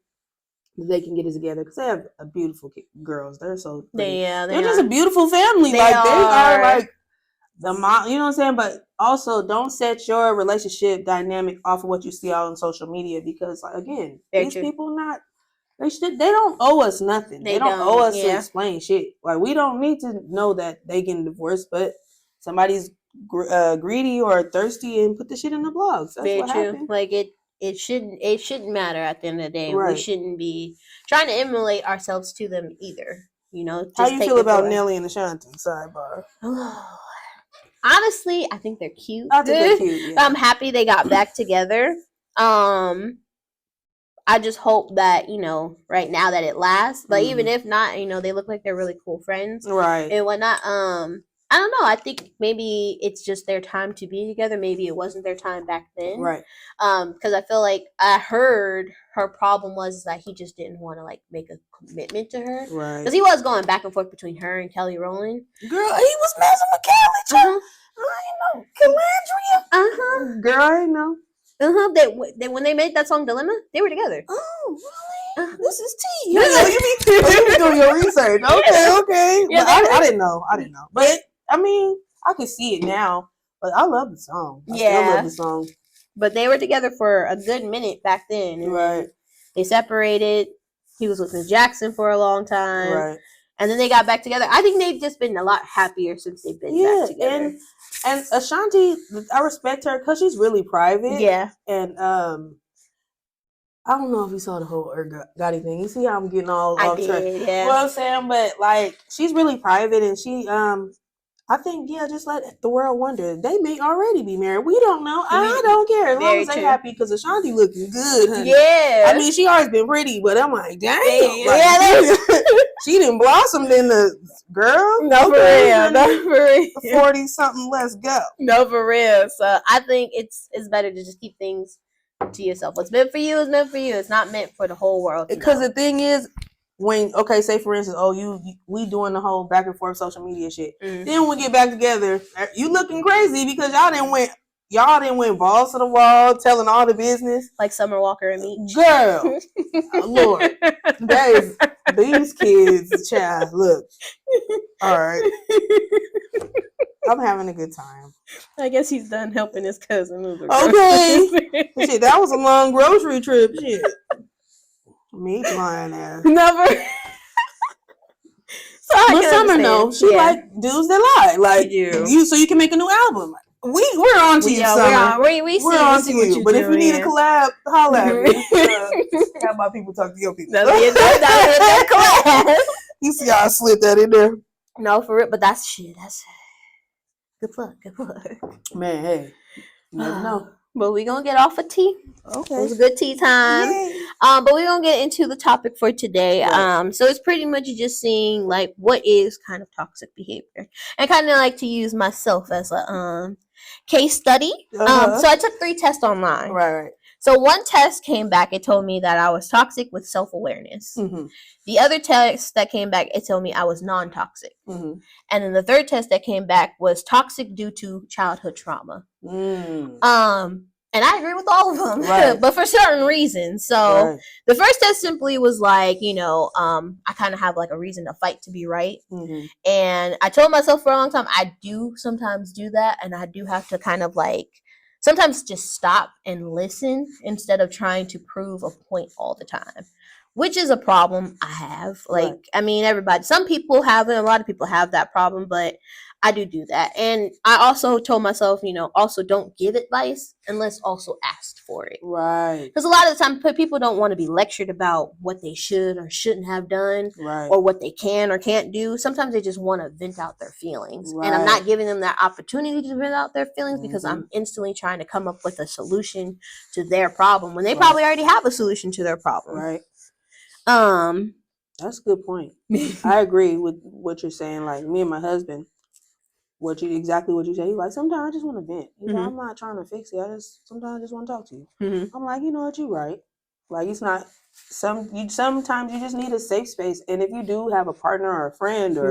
they can get it together, because they have a beautiful girls. They're so pretty. They're just a beautiful family. They are like the mom, you know what I'm saying? But also, don't set your relationship dynamic off of what you see out on social media, because again, these people they don't owe us nothing. They don't owe us to explain shit. Like, we don't need to know that they getting divorced, but somebody's greedy or thirsty and put the shit in the blogs. That's very what true. happened. Like it shouldn't matter at the end of the day. Right. We shouldn't be trying to emulate ourselves to them either. Just how you feel about Nelly and Ashanti? Sidebar. Honestly, I think they're cute. I think they're cute. Yeah. I'm happy they got back together. I just hope that, right now that it lasts. But even if not, they look like they're really cool friends. Right. And whatnot. I don't know. I think maybe it's just their time to be together. Maybe it wasn't their time back then. Right. Because I feel like I heard her problem was that he just didn't want to make a commitment to her. Right. Because he was going back and forth between her and Kelly Rowland. Girl, he was messing with Kelly. I know. Calandria. Girl, I know. They when they made that song Dilemma, they were together. Oh, really? This is tea. You be doing your research. Okay. Yeah, I didn't know. But I mean, I can see it now. But I love the song. I still love the song. But they were together for a good minute back then. Right. They separated. He was with Miss Jackson for a long time. Right. And then they got back together. I think they've just been a lot happier since they've been back together. And Ashanti, I respect her because she's really private. Yeah. And I don't know if you saw the whole Gotti thing. You see how I'm getting all off track? Yeah. You know what I'm saying? But she's really private, and she I think, just let the world wonder. They may already be married. We don't know. I don't care. As long as they're happy, because Ashanti looking good, honey. Yeah. I mean, she always been pretty, but I'm like, damn. She done blossomed in the girl. No, for real. 40-something, let's go. No, for real. So I think it's better to just keep things to yourself. What's meant for you is meant for you. It's not meant for the whole world. Because the thing is, when, okay, say for instance, we doing the whole back and forth social media shit. Mm. Then when we get back together, you looking crazy because y'all didn't went balls to the wall, telling all the business. Like Summer Walker and me. Girl, Lord, that is these kids, child. Look, all right, I'm having a good time. I guess he's done helping his cousin move. Okay, shit, that was a long grocery trip. Shit, me flying ass. Never. But Summer knows she like dudes that lie, like you, so you can make a new album. We're on to you, Summer. We're on to you. But if you need a collab, holla at me. Have my people talk to your people. That's collab. You see how I slid that in there? No, for real. But that's shit. That's good luck. Good luck. Man, hey, you never know. But we're going to get off of tea. Okay. It was a good tea time. Yay. But we're going to get into the topic for today. Right. So it's pretty much just seeing, like, what is kind of toxic behavior. And kind of like to use myself as a case study. So I took 3 tests online. Right. So one test came back. It told me that I was toxic with self-awareness. Mm-hmm. The other test that came back, it told me I was non-toxic. Mm-hmm. And then the third test that came back was toxic due to childhood trauma. And I agree with all of them, right. But for certain reasons. So the first test simply was like, I kind of have like a reason to fight to be right. Mm-hmm. And I told myself for a long time, I do sometimes do that. And I do have to kind of like sometimes just stop and listen instead of trying to prove a point all the time, which is a problem I have. Like, I mean, some people have it. A lot of people have that problem, but I do that. And I also told myself, also don't give advice unless also asked for it. Right. Because a lot of the time people don't want to be lectured about what they should or shouldn't have done or what they can or can't do. Sometimes they just want to vent out their feelings. Right. And I'm not giving them that opportunity to vent out their feelings because I'm instantly trying to come up with a solution to their problem when they probably already have a solution to their problem. Right. That's a good point. I agree with what you're saying. Like me and my husband, exactly what you say. He's like, sometimes I just want to vent. He's like, I'm not trying to fix it. Sometimes I just want to talk to you. Mm-hmm. I'm like, you know what, you're right. Like it's not sometimes you just need a safe space. And if you do have a partner or a friend or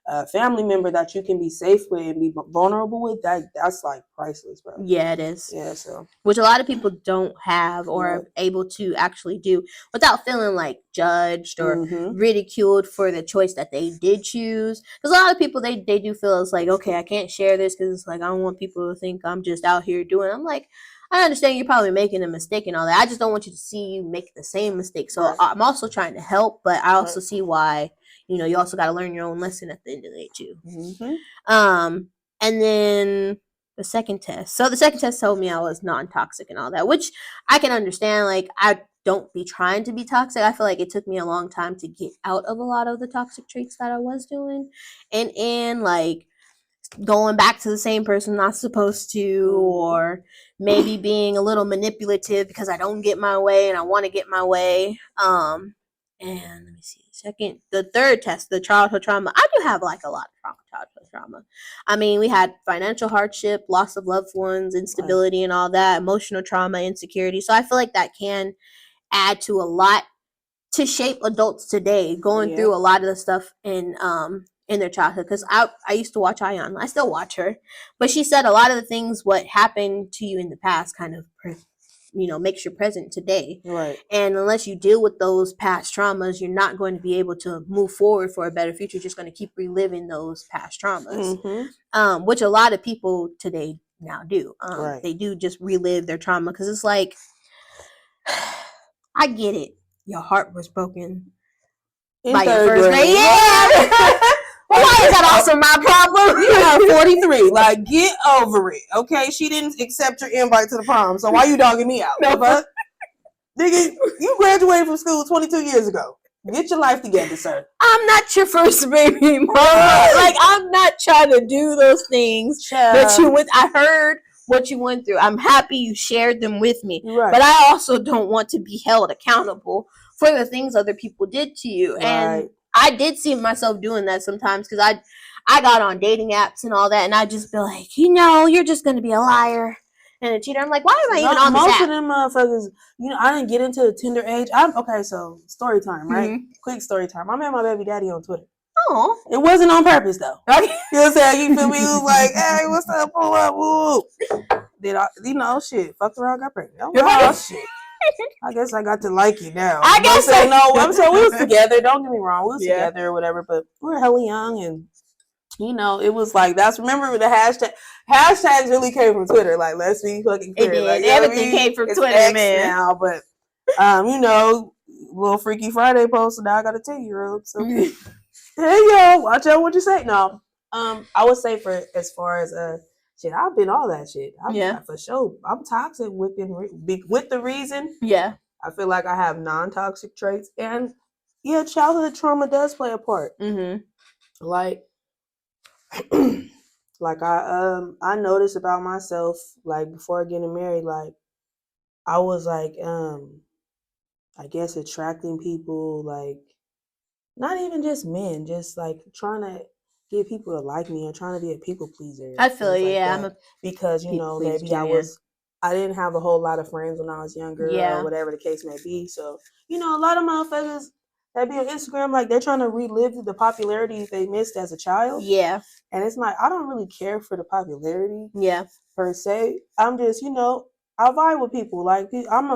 a family member that you can be safe with and be vulnerable with, that's like priceless, bro. Yeah, it is. Yeah, so which a lot of people don't have or are able to actually do without feeling like judged or ridiculed for the choice that they did choose. Because a lot of people they do feel it's like, okay, I can't share this because it's like I don't want people to think I'm just out here doing it. I'm like, I understand you're probably making a mistake and all that. I just don't want you to see you make the same mistake. So I'm also trying to help, but I also see why, you also got to learn your own lesson at the end of the day too. Mm-hmm. And then the second test. So the second test told me I was non-toxic and all that, which I can understand. Like I don't be trying to be toxic. I feel like it took me a long time to get out of a lot of the toxic traits that I was doing. And like, going back to the same person not supposed to, or maybe being a little manipulative because I don't get my way and I want to get my way. And let me see, the third test, the childhood trauma. I do have like a lot of childhood trauma. I mean, we had financial hardship, loss of loved ones, instability and all that, emotional trauma, insecurity. So I feel like that can add to a lot to shape adults today, going through a lot of the stuff in their childhood. Because I used to watch Ayan. I still watch her, but she said a lot of the things what happened to you in the past kind of makes you present today, right? And unless you deal with those past traumas, you're not going to be able to move forward for a better future. You're just going to keep reliving those past traumas, which a lot of people today now do. They do just relive their trauma because it's like, I get it, your heart was broken in by your first grade. Why is that also my problem? You are 43. Like, get over it, okay? She didn't accept your invite to the prom, so why you dogging me out? No, but nigga, you graduated from school 22 years ago. Get your life together, sir. I'm not your first baby mama. Like, I'm not trying to do those things that you went. I heard what you went through. I'm happy you shared them with me. Right. But I also don't want to be held accountable for the things other people did to you. Right. And I did see myself doing that sometimes because I got on dating apps and all that, and I just be like, you're just going to be a liar and a cheater. I'm like, why am I even on this most app? of them motherfuckers, I didn't get into the Tinder age. Okay, so story time, right? Mm-hmm. Quick story time. I met my baby daddy on Twitter. Oh, it wasn't on purpose though. You know what I'm saying? You feel me? It was like, hey, what's up? Pull up, woo. Did I, shit, fucked around, got pregnant. Oh shit. I guess I got to like you now. I guess so. No, I'm saying we was together. Don't get me wrong, we was together or whatever, but we were hella young, and it was like remember the hashtags really came from Twitter. Like, let's be fucking clear. It did. Like, Everything came from Twitter, X man. now, but little Freaky Friday post. Now I got a 10-year-old. So hey yo, watch out what you say. No, I would say as far as shit, I've been all that shit. For sure. I'm toxic with the reason. Yeah. I feel like I have non-toxic traits, and childhood trauma does play a part. Mm-hmm. Like, like I noticed about myself, like before getting married, like I was like I guess attracting people, like not even just men, just like trying to get people to like me and trying to be a people pleaser. I feel I'm because maybe I didn't have a whole lot of friends when I was younger, or whatever the case may be. So a lot of motherfuckers that be on Instagram, like they're trying to relive the popularity they missed as a child. Yeah, and it's like I don't really care for the popularity. Yeah, per se. I'm just I vibe with people. Like I'm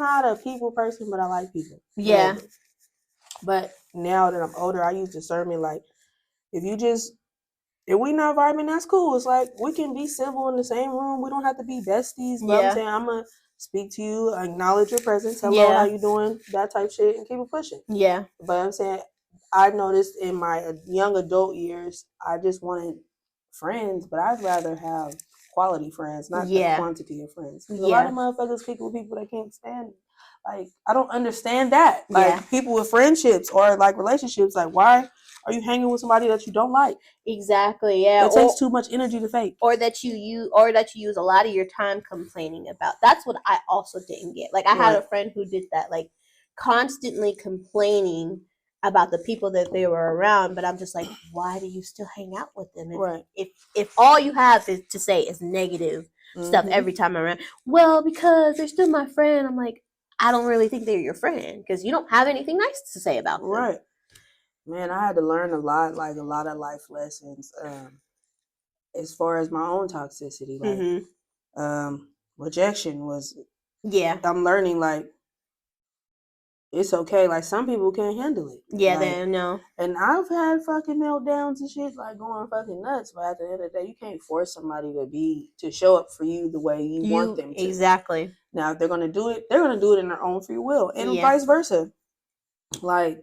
not a people person, but I like people. Yeah. Whatever. But now that I'm older, I use discernment. Like if we not vibing, that's cool. It's like we can be civil in the same room. We don't have to be besties. But I'm saying I'm gonna speak to you, acknowledge your presence. Hello, how you doing? That type shit, and keep it pushing. Yeah. But I'm saying I noticed in my young adult years, I just wanted friends, but I'd rather have quality friends, not the quantity of friends. A lot of motherfuckers kick with people that can't stand. Like, I don't understand that. Like, people with friendships or like relationships, like, why are you hanging with somebody that you don't like? Exactly. Yeah. It takes too much energy to fake. Or that you use a lot of your time complaining about. That's what I also didn't get. Like, I had a friend who did that, like constantly complaining about the people that they were around, but I'm just like, why do you still hang out with them? If all you have is to say is negative stuff every time around, well, because they're still my friend. I'm like, I don't really think they're your friend because you don't have anything nice to say about them. Right. Man, I had to learn a lot of life lessons as far as my own toxicity. Like, rejection was, I'm learning, like, it's okay. Like, some people can't handle it. Yeah, like, they know. And I've had fucking meltdowns and shit, like going fucking nuts. But at the end of the day, you can't force somebody to show up for you the way you want them to. Exactly. Now, if they're going to do it, they're going to do it in their own free will. And vice versa. Like,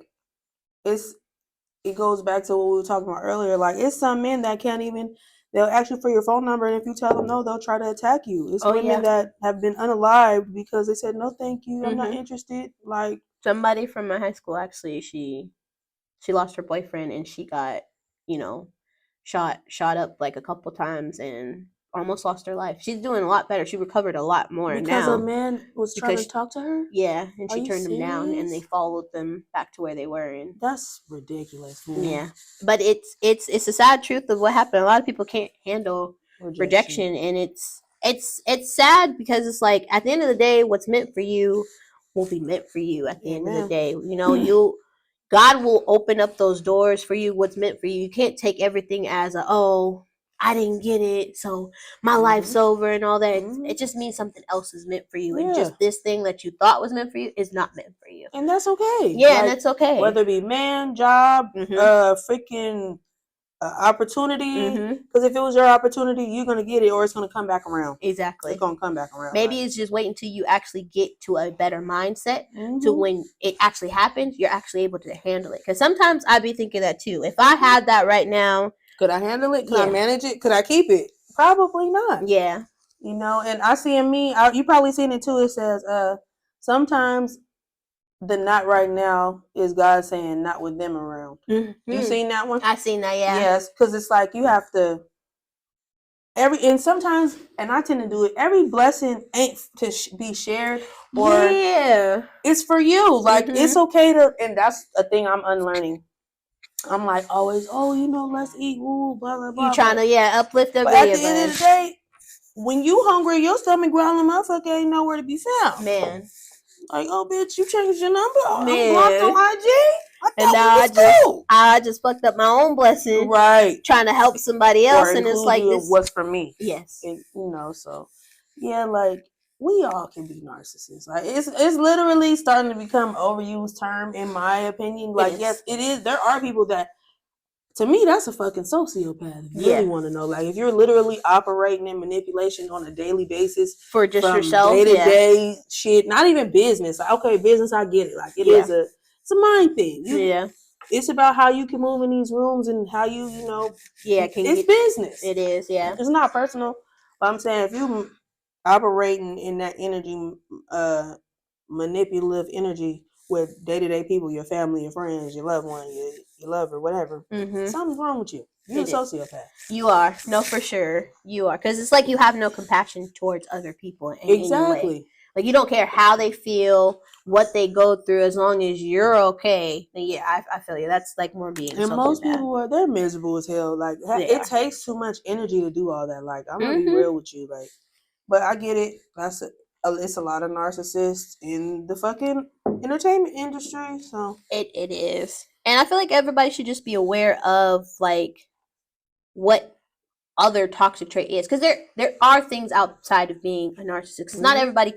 it goes back to what we were talking about earlier. Like, it's some men that can't even, they'll ask you for your phone number, and if you tell them no, they'll try to attack you. It's women that have been unalived because they said, no, thank you, I'm not interested. Like, somebody from my high school, actually, she lost her boyfriend, and she got, shot up like a couple times and almost lost her life. She's doing a lot better. She recovered a lot more because now. a man was trying to talk to her? Yeah, and she turned him down, and they followed them back to where they were. And that's ridiculous, man. Yeah, but it's a sad truth of what happened. A lot of people can't handle rejection, and it's sad because it's like, at the end of the day, what's meant for you will be meant for you. At the end of the day, God will open up those doors for you. What's meant for you. You can't take everything as I didn't get it, so my life's over and all that. It just means something else is meant for you, and just this thing that you thought was meant for you is not meant for you. And that's okay. Yeah, like, and that's okay. Whether it be man, job, freaking opportunity. Because if it was your opportunity, you're going to get it, or it's going to come back around. Exactly. It's going to come back around. Maybe it's just waiting until you actually get to a better mindset to when it actually happens, you're actually able to handle it. Because sometimes I'd be thinking that too. If I had that right now, could I handle it? Could I manage it? Could I keep it? Probably not. Yeah. And I see in me, you probably seen it too. It says, sometimes the not right now is God saying not with them around. You seen that one? I seen that, yeah. Yes, because it's like you have to, and sometimes, and I tend to do it, every blessing ain't to be shared, or it's for you. Like, it's okay to, and that's a thing I'm unlearning. I'm like always, let's eat, woo, blah, blah, blah. You trying to, uplift everybody. But at the end of the day, when you hungry, your stomach growling, motherfucker ain't nowhere to be found. Man. Like, oh, bitch, you changed your number? I'm Man. blocked on IG? And now I just fucked up my own blessing. Right. Trying to help somebody else. And it's like this. What's for me. Yes. And, so, yeah, like, we all can be narcissists. Like, it's literally starting to become overused term, in my opinion. Like, yes, it is. There are people that, to me, that's a fucking sociopath. If you really want to know. Like, if you're literally operating in manipulation on a daily basis for just yourself, day-to-day shit, not even business. Like, okay, business, I get it. Like, it's a mind thing. It's about how you can move in these rooms and how you it's business. It is, yeah. It's not personal. But I'm saying, if you operating in that energy, manipulative energy with day-to-day people, your family, your friends, your loved one, your lover, whatever, something's wrong with you. You're a sociopath. You are. No, for sure. You are. Because it's like you have no compassion towards other people in any way. Like, you don't care how they feel, what they go through, as long as you're okay. Then yeah, I feel you. That's like more being. And most people they're miserable as hell. Like, it takes too much energy to do all that. Like, I'm gonna be real with you. Like, but I get it. It's a lot of narcissists in the fucking entertainment industry. So it is, and I feel like everybody should just be aware of like what other toxic trait is, because there are things outside of being a narcissist. Because not everybody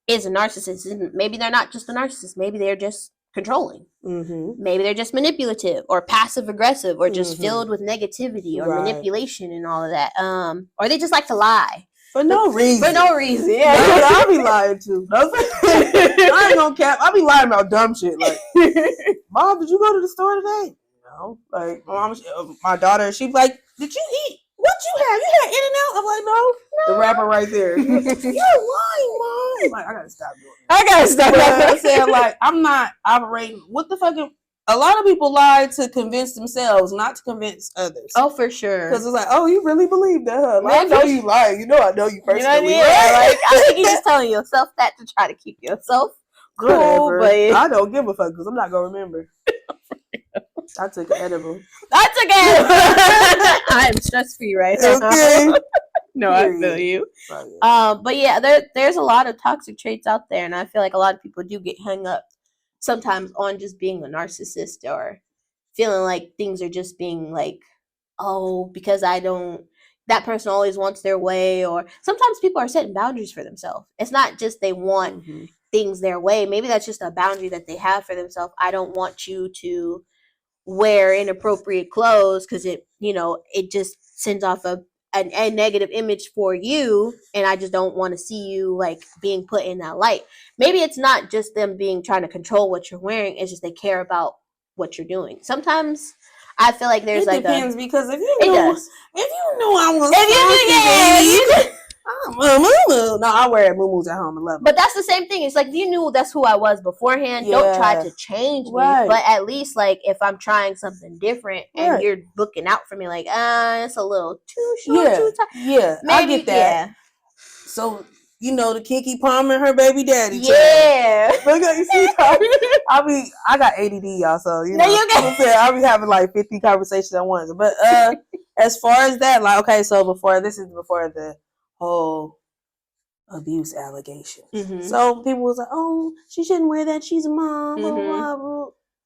is a narcissist. Maybe they're not just a narcissist. Maybe they're just controlling. Maybe they're just manipulative or passive aggressive or just filled with negativity or manipulation and all of that. Or they just like to lie. For no reason. Yeah. I'll be lying too. I ain't gonna cap. I'll be lying about dumb shit. Like, Mom, did you go to the store today? No. Like, my daughter, she's like, did you eat? What you have? You had In-N-Out? I'm like, no. The rapper right there. You're lying, Mom. I'm like, I gotta stop doing that. But I'm saying, like, I'm not operating. What the fuck? A lot of people lie to convince themselves, not to convince others. Oh, for sure. Because it's like, oh, you really believe that, huh? Like, I know you lying. I know you personally. Like, I think you're just telling yourself that to try to keep yourself cool. Whatever. But I don't give a fuck because I'm not going to remember. I took an edible. I am stress-free right now. Okay. No, I feel you. But yeah, there's a lot of toxic traits out there, and I feel like a lot of people do get hung up sometimes on just being a narcissist or feeling like things are just being like, oh, because that person always wants their way. Or sometimes people are setting boundaries for themselves. It's not just they want things their way. Maybe that's just a boundary that they have for themselves. I don't want you to wear inappropriate clothes because it just sends off a negative image for you, and I just don't want to see you like being put in that light. Maybe it's not just them trying to control what you're wearing, it's just they care about what you're doing. Sometimes I feel like there's depends because if you knew I was no, I wear muumuus at home and love them. But that's the same thing. It's like, if you knew that's who I was beforehand, don't try to change me. But at least, like, if I'm trying something different and you're looking out for me, like, it's a little too short, too tight. Yeah, maybe, I get that. Yeah. So, the Keke Palmer and her baby daddy. Yeah. Look at you see, I got ADD, y'all, so I'll be having like 50 conversations at once. But as far as that, like, okay, so before the whole abuse allegation. So people was like, oh, she shouldn't wear that. She's a mom. Blah, blah, blah.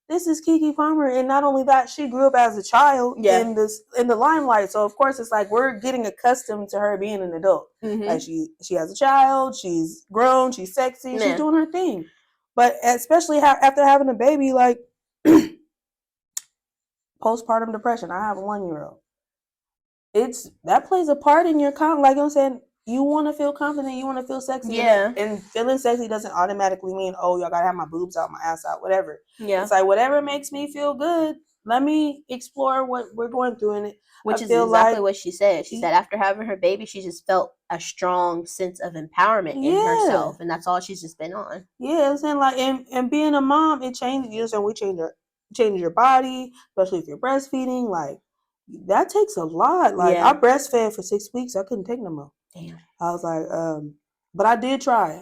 This is Keke Palmer. And not only that, she grew up as a child in the limelight. So of course it's like we're getting accustomed to her being an adult. Like she has a child, she's grown, she's sexy, she's doing her thing. But especially after having a baby, like postpartum depression. I have a 1-year-old. That plays a part in your like I'm saying, you want to feel confident, you want to feel sexy. And feeling sexy doesn't automatically mean, oh, y'all gotta have my boobs out, my ass out, whatever. It's like, whatever makes me feel good, let me explore what we're going through in it. Which is exactly what she said. She said after having her baby, she just felt a strong sense of empowerment in herself. And that's all she's just been on. Yeah, I'm saying, like, and being a mom, it changes, we change your body, especially if you're breastfeeding, like, that takes a lot. Like, I breastfed for 6 weeks. I couldn't take no more. Damn. I was like, but I did try.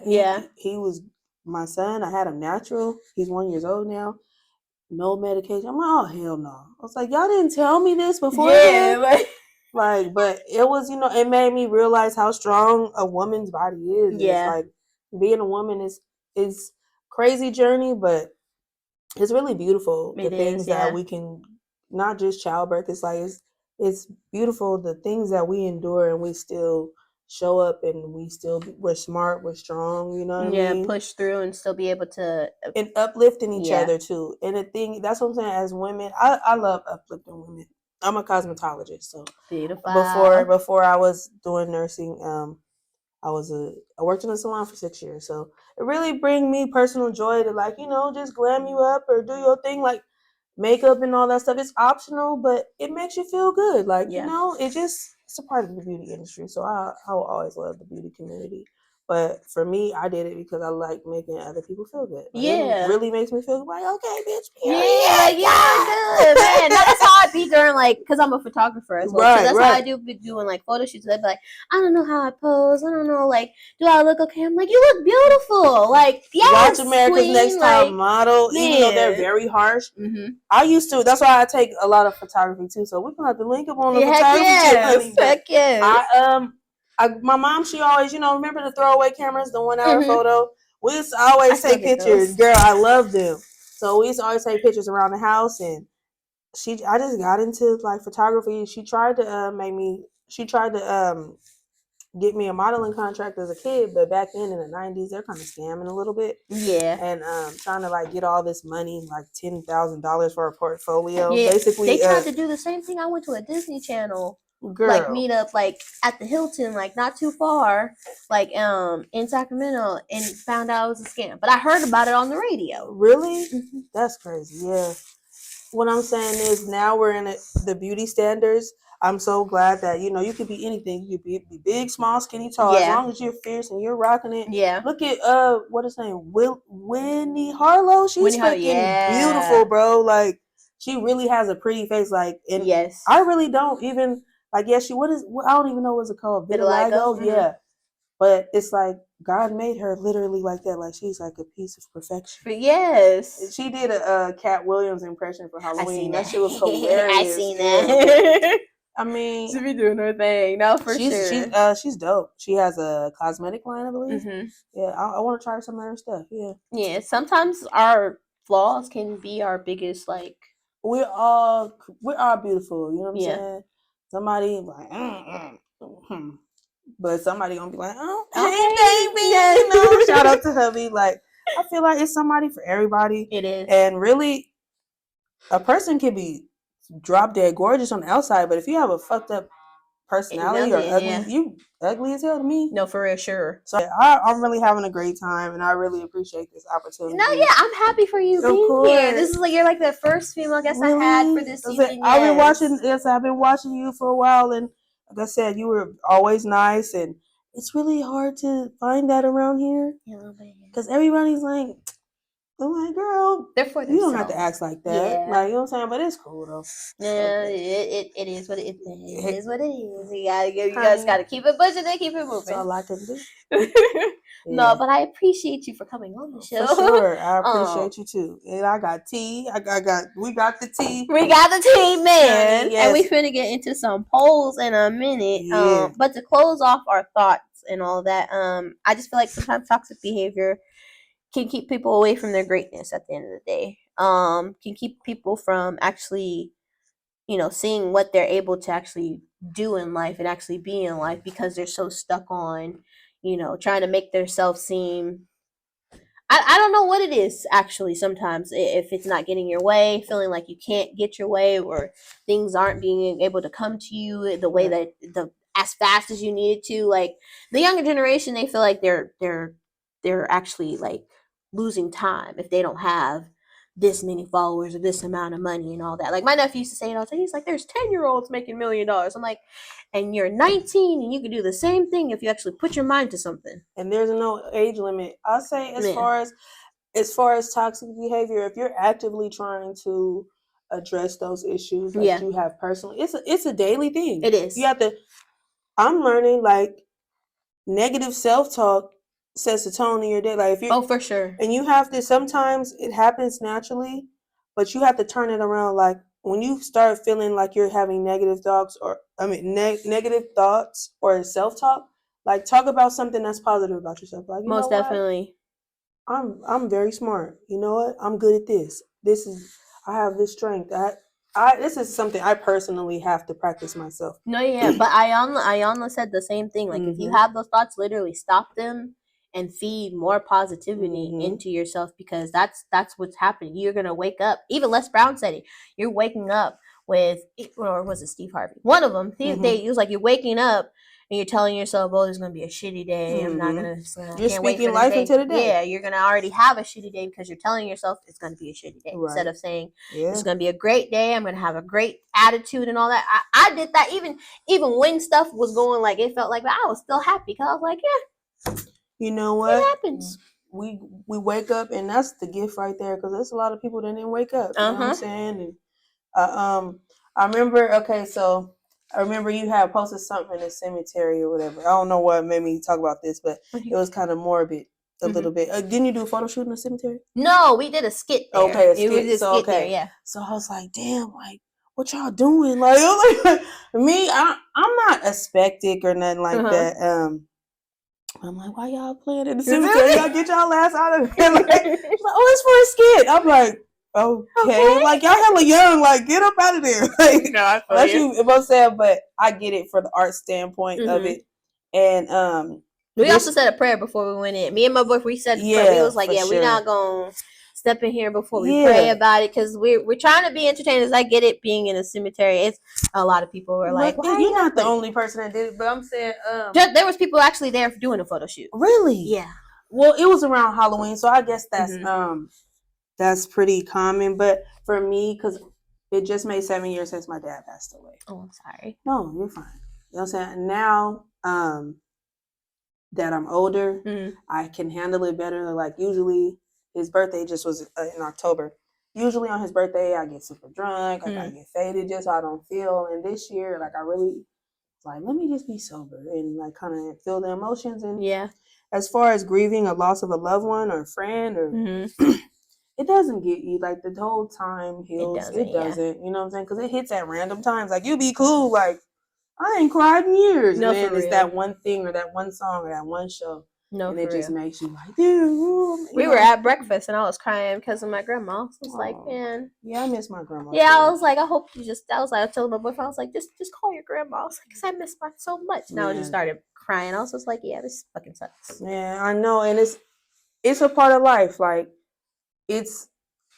He was my son. I had him natural. He's 1 year old now. No medication. I'm like, oh, hell no. I was like, y'all didn't tell me this before. Yeah, Like, but it was, it made me realize how strong a woman's body is. And it's like being a woman is crazy journey, but it's really beautiful. The things that we can, not just childbirth. It's like it's beautiful the things that we endure, and we still show up, and we're smart, we're strong. You know what I mean? Yeah, push through and still be able to and uplifting each other too. And the thing that's what I'm saying. As women, I love uplifting women. I'm a cosmetologist, so beautiful. Before I was doing nursing, I worked in a salon for 6 years. So it really bring me personal joy to, like, just glam you up or do your thing, like makeup and all that stuff. It's optional, but it makes you feel good. Like, it's a part of the beauty industry. So I will always love the beauty community. But for me, I did it because I like making other people feel good. Like, it really makes me feel like, okay, bitch, like, good, man. That's how I be during, like, because I'm a photographer as well. So that's how I do be doing, like, photo shoots. They'd be like, I don't know how I pose. I don't know, like, do I look okay? I'm like, you look beautiful. Like, yes, watch America's Next Top Model, even though they're very harsh. Mm-hmm. I used to. That's why I take a lot of photography too. So we can have to link up on the photography. Heck yes. My mom, she always, remember the throwaway cameras, the 1 hour photo? We used to always take pictures. Girl, I love them. So we used to always take pictures around the house, and I just got into, like, photography. She tried to get me a modeling contract as a kid, but back then in the 90s, they're kind of scamming a little bit. Yeah. And trying to, like, get all this money, like $10,000 for a portfolio. Yeah. Basically, they tried to do the same thing. I went to a Disney Channel. Girl. Like, meet up, like, at the Hilton, like, not too far, like, in Sacramento, and found out it was a scam. But I heard about it on the radio. Really? Mm-hmm. That's crazy. Yeah. What I'm saying is, now we're in the beauty standards. I'm so glad that, you could be anything. You could be big, small, skinny, tall. As long as you're fierce and you're rocking it. Yeah. Look at what is her name? Winnie Harlow. She's freaking beautiful, bro. Like, she really has a pretty face. Like, and I really don't even, like, I don't even know what's it called. Vitiligo. Mm-hmm. Yeah. But it's like, God made her literally like that. Like, she's like a piece of perfection. Yes. She did a Cat Williams impression for Halloween. That shit was hilarious. I seen that. I mean, she be doing her thing. No, for sure. She's dope. She has a cosmetic line, I believe. Mm-hmm. Yeah, I want to try some of her stuff. Yeah. Yeah. Sometimes our flaws can be our biggest, like. We're all beautiful. You know what I'm saying? Somebody like, but somebody gonna be like, oh, hey, baby, shout out to hubby. Like, I feel like it's somebody for everybody. It is. And really, a person can be drop dead gorgeous on the outside, but if you have a fucked up personality or ugly, you ugly as hell to me. No, for real, sure. So I'm really having a great time, and I really appreciate this opportunity. No, yeah, I'm happy for you being here. This is like, you're like the first female guest I had for this season. I've been watching you for a while, and like I said, you were always nice, and it's really hard to find that around here. Yeah, because everybody's like, I'm like, girl, you don't have to act like that. Yeah. Like, you know what I'm saying? But it's cool, though. Yeah, it is what it is. What it is. You guys got to keep it pushing and keep it moving. That's all I can do. No, but I appreciate you for coming on the show. For sure. I appreciate you, too. And I got tea. We got the tea. We got the tea, man. Yes. And we finna get into some polls in a minute. Yeah. But to close off our thoughts and all that, I just feel like sometimes toxic behavior can keep people away from their greatness at the end of the day. Can keep people from actually, seeing what they're able to actually do in life and actually be in life, because they're so stuck on, trying to make themselves seem. I don't know what it is, actually, sometimes, if it's not getting your way, feeling like you can't get your way, or things aren't being able to come to you the way that as fast as you need it to. Like, the younger generation, they feel like they're actually, like, losing time if they don't have this many followers or this amount of money and all that. Like, my nephew used to say it all the time. He's like, there's 10-year-olds making $1 million. I'm like, and you're 19 and you can do the same thing if you actually put your mind to something. And there's no age limit. I'll say, as far as toxic behavior, if you're actively trying to address those issues that you have personally, it's a daily thing. It is. You have to. I'm learning, like, negative self-talk sets the tone in your day. Like, if you for sure. And you have to, sometimes it happens naturally, but you have to turn it around. Like, when you start feeling like you're having negative thoughts negative thoughts or self-talk, like talk about something that's positive about yourself. Like, you know Most what? definitely. I'm very smart. You know what? I'm good at this. I have this strength. I this is something I personally have to practice myself. No, yeah, but Ayana said the same thing. Like, if you have those thoughts, literally stop them and feed more positivity into yourself, because that's what's happening. You're gonna wake up. Even Les Brown said it. You're waking up with, or was it Steve Harvey? One of them. He was like, you're waking up and you're telling yourself, "Oh, there's gonna be a shitty day. I'm not gonna. You're can't wait for speaking this life day." into the day. Yeah, you're gonna already have a shitty day because you're telling yourself it's gonna be a shitty day, instead of saying it's gonna be a great day. I'm gonna have a great attitude and all that. I did that even when stuff was going, like, it felt like, but I was still happy because I was like, yeah, you know what? It happens. We wake up, and that's the gift right there, because there's a lot of people that didn't wake up. You know what I'm saying? And I remember. Okay, so I remember you had posted something in the cemetery or whatever. I don't know what made me talk about this, but it was kind of morbid a little bit. Didn't you do a photo shoot in the cemetery? No, we did a skit there. Okay, a skit. We did a skit there, yeah. So I was like, damn, like, what y'all doing? Like, me, I'm not a spectic or nothing like that. I'm like, why y'all playing in the cemetery? Y'all get y'all ass out of here. Like, oh, it's for a skit. I'm like, okay. Like, y'all hella young. Like, get up out of there. Like, no, I feel you. Both said, but I get it for the art standpoint of it. And we also said a prayer before we went in. Me and my boyfriend, we said prayer. We was like, yeah, we're not gonna step in here before we pray about it, because we're trying to be entertainers. I get it, being in a cemetery. It's a lot of people were like, why you're not the only person that did it, but I'm saying there was people actually there doing a photo shoot. Really? Yeah. Well, it was around Halloween, so I guess that's pretty common. But for me, because it just made 7 years since my dad passed away. Oh, I'm sorry. No, you're fine. You know what I'm saying? Now that I'm older, I can handle it better. Like, usually his birthday just was in October. Usually on his birthday, I get super drunk. Like, I get faded just so I don't feel. And this year, like, I really, like, let me just be sober and, like, kind of feel the emotions. And as far as grieving a loss of a loved one or a friend, or it doesn't get you, like, the whole time heals. It doesn't, you know what I'm saying? Because it hits at random times. Like, you be cool, like, I ain't cried in years. No, and then it's that one thing or that one song or that one show. No, and it just makes you like, dude. We were at breakfast and I was crying because of my grandma. I was like, man. Yeah, I miss my grandma. Yeah, too. I was like, I hope you just, I was like, I told my boyfriend, I was like, just call your grandma. I was like, because I miss mine so much. And I just started crying. I was just like, yeah, this fucking sucks. Yeah, I know. And it's a part of life. Like, it's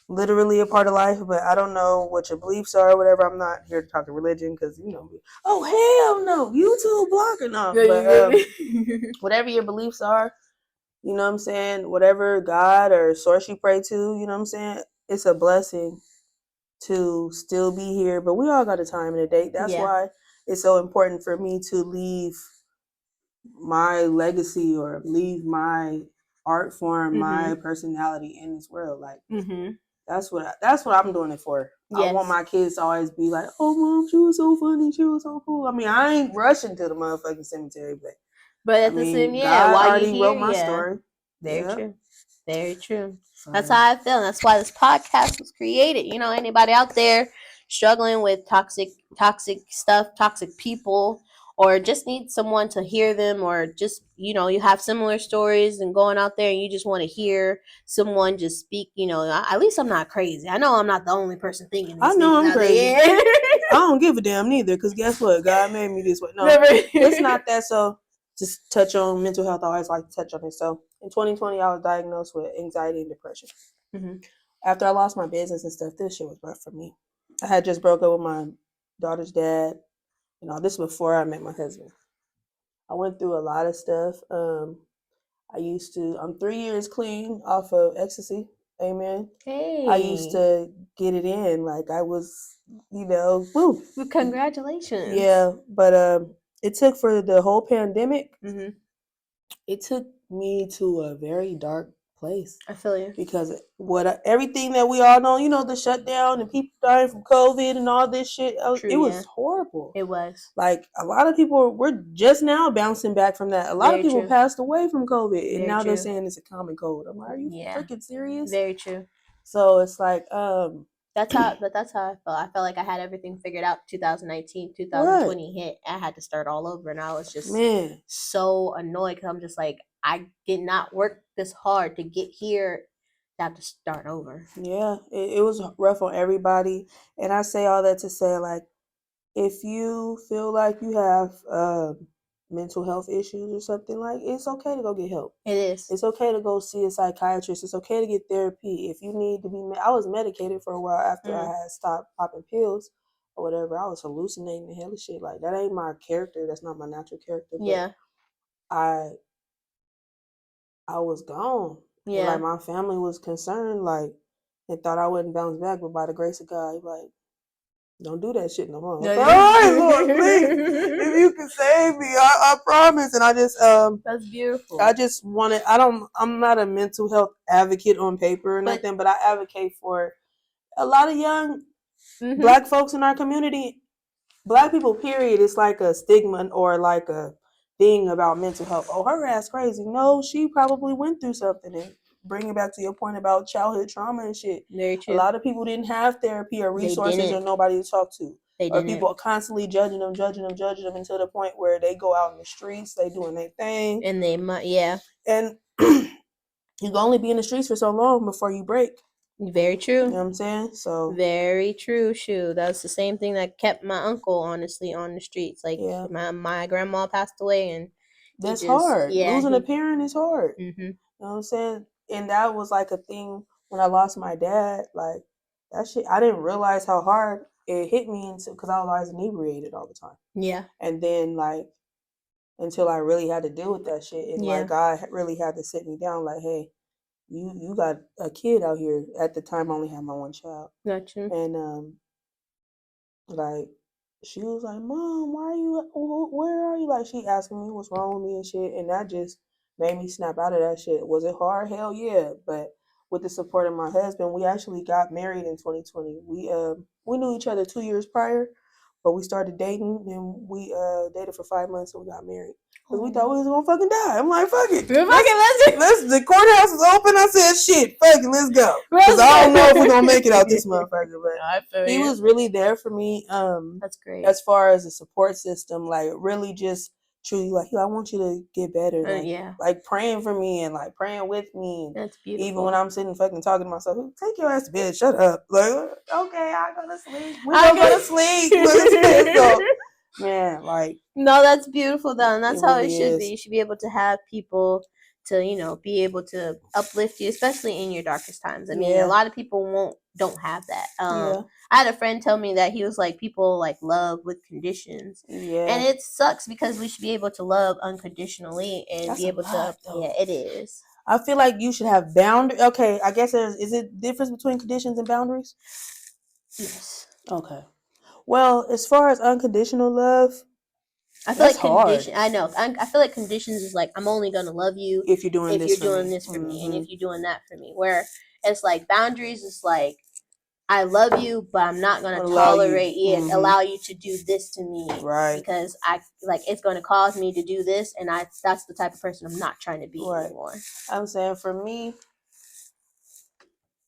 literally a part of life, but I don't know what your beliefs are or whatever. I'm not here to talk to religion because, you know, oh, hell no, YouTube blocking off. But whatever your beliefs are, you know what I'm saying, whatever God or source you pray to, you know what I'm saying, it's a blessing to still be here. But we all got a time and a date. That's why it's so important for me to leave my legacy or leave my art form, my personality in this world. Like, that's what I'm doing it for. Yes. I want my kids to always be like, oh, Mom, she was so funny. She was so cool. I mean, I ain't rushing to the motherfucking cemetery, but at the same, God already wrote my story. Very true. Very true. That's how I feel. And that's why this podcast was created. You know, anybody out there struggling with toxic stuff, toxic people, or just need someone to hear them, or just, you know, you have similar stories and going out there and you just want to hear someone just speak, you know, at least I'm not crazy. I know I'm not the only person thinking these I know I'm crazy. I don't give a damn neither, because guess what? God made me this way. No, it's not that. So just touch on mental health. I always like to touch on it. So in 2020, I was diagnosed with anxiety and depression. After I lost my business and stuff, this shit was rough for me. I had just broke up with my daughter's dad. You know, this is before I met my husband. I went through a lot of stuff. I'm 3 years clean off of ecstasy. Amen. Hey. I used to get it in. Like, I was, you know, woo. Congratulations. Yeah, but it took, for the whole pandemic, it took me to a very dark place. I feel you. Because everything that we all know, you know, the shutdown and people dying from COVID and all this shit, it was horrible. It was. Like, a lot of people, we're just now bouncing back from that. A lot of people passed away from COVID, and now they're saying it's a common cold. I'm like, are you freaking serious? Very true. So it's like, That's how I felt. I felt like I had everything figured out. 2019, 2020 hit. I had to start all over, and I was just so annoyed because I'm just like, I did not work this hard to get here. I have to start over. Yeah, it was rough on everybody, and I say all that to say, like, if you feel like you have mental health issues or something, like, it's okay to go get help. It is. It's okay to go see a psychiatrist. It's okay to get therapy. If you need to be, I was medicated for a while after I had stopped popping pills or whatever. I was hallucinating the hell of shit. Like, that ain't my character. That's not my natural character. But Yeah. I was gone. Yeah. And, like, my family was concerned, like, and thought I wouldn't bounce back. But by the grace of God, like, don't do that shit no more. No, all right, Lord, please, if you can save me, I promise. And I just that's beautiful. I just wanted. I'm not a mental health advocate on paper or nothing, but I advocate for a lot of young Black folks in our community. Black people, period. It's like a stigma or like a thing about mental health. Oh, her ass crazy. No, she probably went through something. And bring it back to your point about childhood trauma and shit. Very true. A lot of people didn't have therapy or resources or nobody to talk to. Or people constantly judging them until the point where they go out in the streets, they doing their thing. And they might, yeah. And you can only be in the streets for so long before you break. Very true. You know what I'm saying? So very true. Shoot, that's the same thing that kept my uncle honestly on the streets. Like my grandma passed away, and that's hard. Losing a parent is hard. You know what I'm saying? And that was like a thing when I lost my dad. Like, that shit, I didn't realize how hard it hit me because I was always inebriated all the time. Yeah. And then, like, until I really had to deal with that shit, and like God really had to sit me down, like, hey, you got a kid out here. At the time, I only had my one child. Gotcha. And like, she was like, Mom, where are you? Like, she asking me what's wrong with me and shit, and that just made me snap out of that shit. Was it hard? Hell yeah. But with the support of my husband, we actually got married in 2020. We knew each other 2 years prior, but we started dating, and we dated for 5 months, and we got married. Because we thought we was gonna fucking die. I'm like, fuck it. The courthouse is open. I said, shit, fuck it, let's go. Because I don't know if we're gonna make it out this motherfucker. But he was really there for me. That's great. As far as a support system, like, really just truly like, I want you to get better. Like, like praying for me and like praying with me. That's beautiful. Even when I'm sitting fucking talking to myself, take your ass to bed, shut up. Like, okay, I go to sleep. We gonna go to sleep. So, man, like, no, that's beautiful though, and that's how it should be. You should be able to have people to, be able to uplift you, especially in your darkest times. I mean, a lot of people don't have that. I had a friend tell me that he was like, people like love with conditions. Yeah. And it sucks because we should be able to love unconditionally and be able to. Yeah, it is. I feel like you should have boundaries. Okay, I guess is it difference between conditions and boundaries? Yes. Okay. Well, as far as unconditional love, I feel like condition. I know. I feel like conditions is like, I'm only gonna love you if you're doing this for me, and if you're doing that for me. Where it's like boundaries is like, I love you, but I'm not gonna tolerate it, allow you to do this to me, right? Because it's gonna cause me to do this, and that's the type of person I'm not trying to be anymore. I'm saying, for me,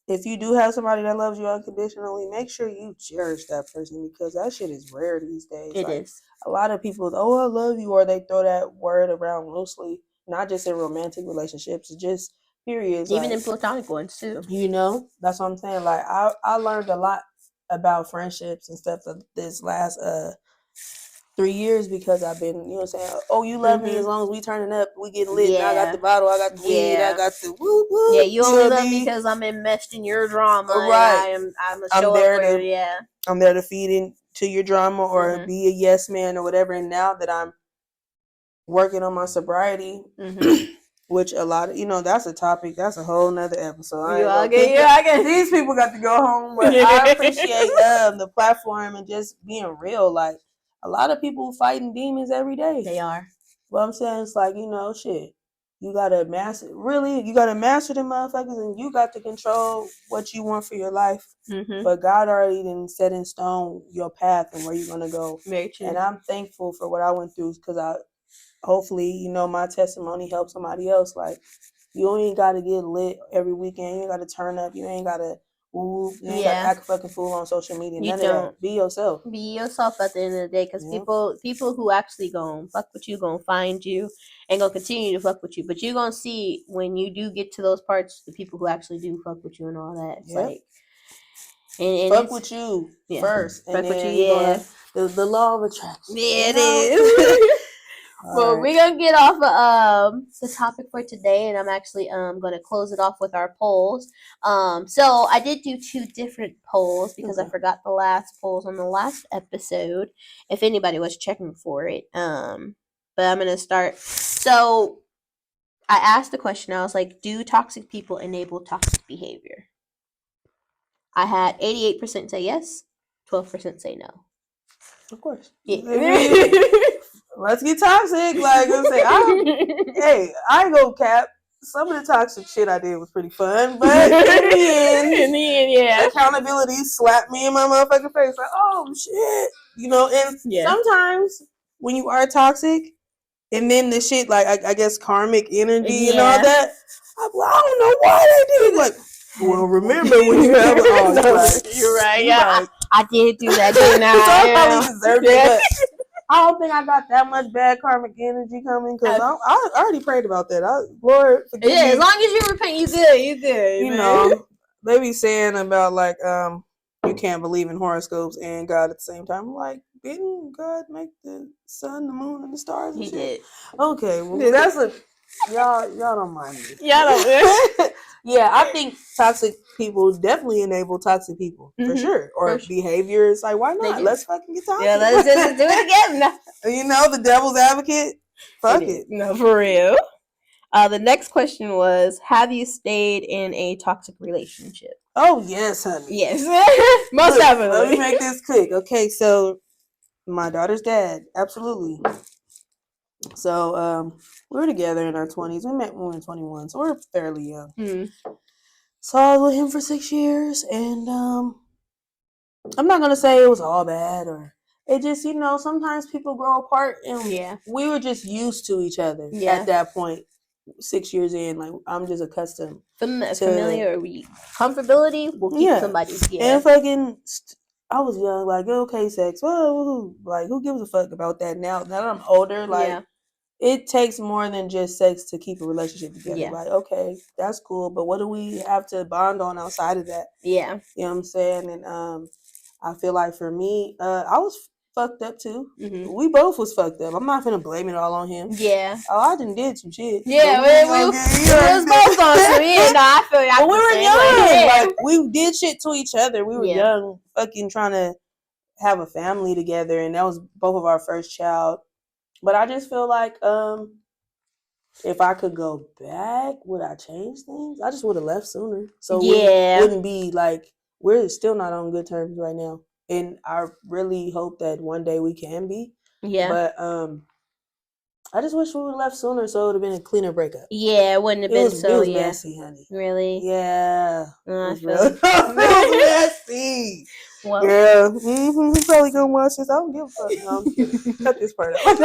if you do have somebody that loves you unconditionally, make sure you cherish that person, because that shit is rare these days. It is. A lot of people, I love you, or they throw that word around loosely, not just in romantic relationships, just periods. Even in platonic ones too. That's what I'm saying. Like, I learned a lot about friendships and stuff this last 3 years, because I've been, saying, oh, you love me as long as we turning up, we getting lit. Yeah. I got the bottle, I got the weed, I got the woo woo. Yeah, you only love me because I'm enmeshed in your drama. Right. I'm there to feed into your drama or be a yes man or whatever. And now that I'm working on my sobriety, which a lot of, that's a topic, that's a whole nother episode. These people got to go home, but I appreciate the platform and just being real. Like, a lot of people fighting demons every day. They are. But I'm saying, it's like, shit. You gotta master the motherfuckers, and you got to control what you want for your life. But God already done set in stone your path and where you're gonna go. Very true. And I'm thankful for what I went through, because hopefully, my testimony helps somebody else. Like, you ain't gotta get lit every weekend. You ain't gotta turn up. You ain't gotta Ooh, you ain't got to act a fucking fool on social media. None of that. Be yourself. Be yourself at the end of the day, because people who actually gonna fuck with you, gonna find you, and gonna continue to fuck with you. But you gonna see when you do get to those parts, the people who actually do fuck with you and all that. It's like, and fuck with you first, and fuck then with you, the law of attraction. Yeah, it is. Well, we're gonna get off of the topic for today, and I'm actually gonna close it off with our polls. So I did do 2 different polls because I forgot the last polls on the last episode. If anybody was checking for it, but I'm gonna start. So I asked the question. I was like, "Do toxic people enable toxic behavior?" I had 88% say yes, 12% say no. Of course. Yeah. Let's get toxic. Like I say, I ain't gonna cap. Some of the toxic shit I did was pretty fun, but in the end, accountability slapped me in my motherfucking face. Like, oh shit, And sometimes when you are toxic, and then the shit, like I guess karmic energy and all that, I'm like, I don't know why they did. Like, well, remember when you have you're right. Yeah, I did do that. Didn't I? So I probably deserved it. But I don't think I got that much bad karmic energy coming because I already prayed about that. Lord, forgive me. As long as you repent, you good. You know, they be saying about like you can't believe in horoscopes and God at the same time. I'm like, didn't God make the sun, the moon, and the stars? And he shit? Did. Okay, well that's y'all don't mind me. Y'all don't. Yeah, I think toxic people definitely enable toxic people for sure. Or behaviors like, why not? Let's fucking get toxic. Yeah, let's just do it again. The devil's advocate. Fuck it. No, for real. The next question was, have you stayed in a toxic relationship? Oh yes, honey. Yes, most definitely. Let me make this quick. Okay, so my daughter's dad, absolutely. So we were together in our 20s. We met when we were 21, so we're fairly young. So I was with him for 6 years, and I'm not gonna say it was all bad, or it just, sometimes people grow apart, and we were just used to each other at that point. 6 years in, like I'm just accustomed to familiar, or comfortability will keep somebody. And fucking, I was young, like okay, sex. Well, like who gives a fuck about that now? Now that I'm older, like it takes more than just sex to keep a relationship together. Like okay, that's cool, but what do we have to bond on outside of that? Yeah, you know what I'm saying. And I feel like for me, I was fucked up too. We both was fucked up. I'm not gonna blame it all on him. Yeah. Oh, I did some shit. Yeah, we was both on some. Yeah, no, I feel like but we were young. Like we did shit to each other. We were young, fucking trying to have a family together, and that was both of our first child. But I just feel like if I could go back, would I change things? I just would have left sooner. So it wouldn't be like we're still not on good terms right now. And I really hope that one day we can be. Yeah. But I just wish we would have left sooner, so it would have been a cleaner breakup. Yeah, it wouldn't have been so. It was messy, honey. Really? Yeah. It was messy. Well, yeah. He's probably gonna watch this. I don't give a fuck. No, I'm kidding. Cut this part out.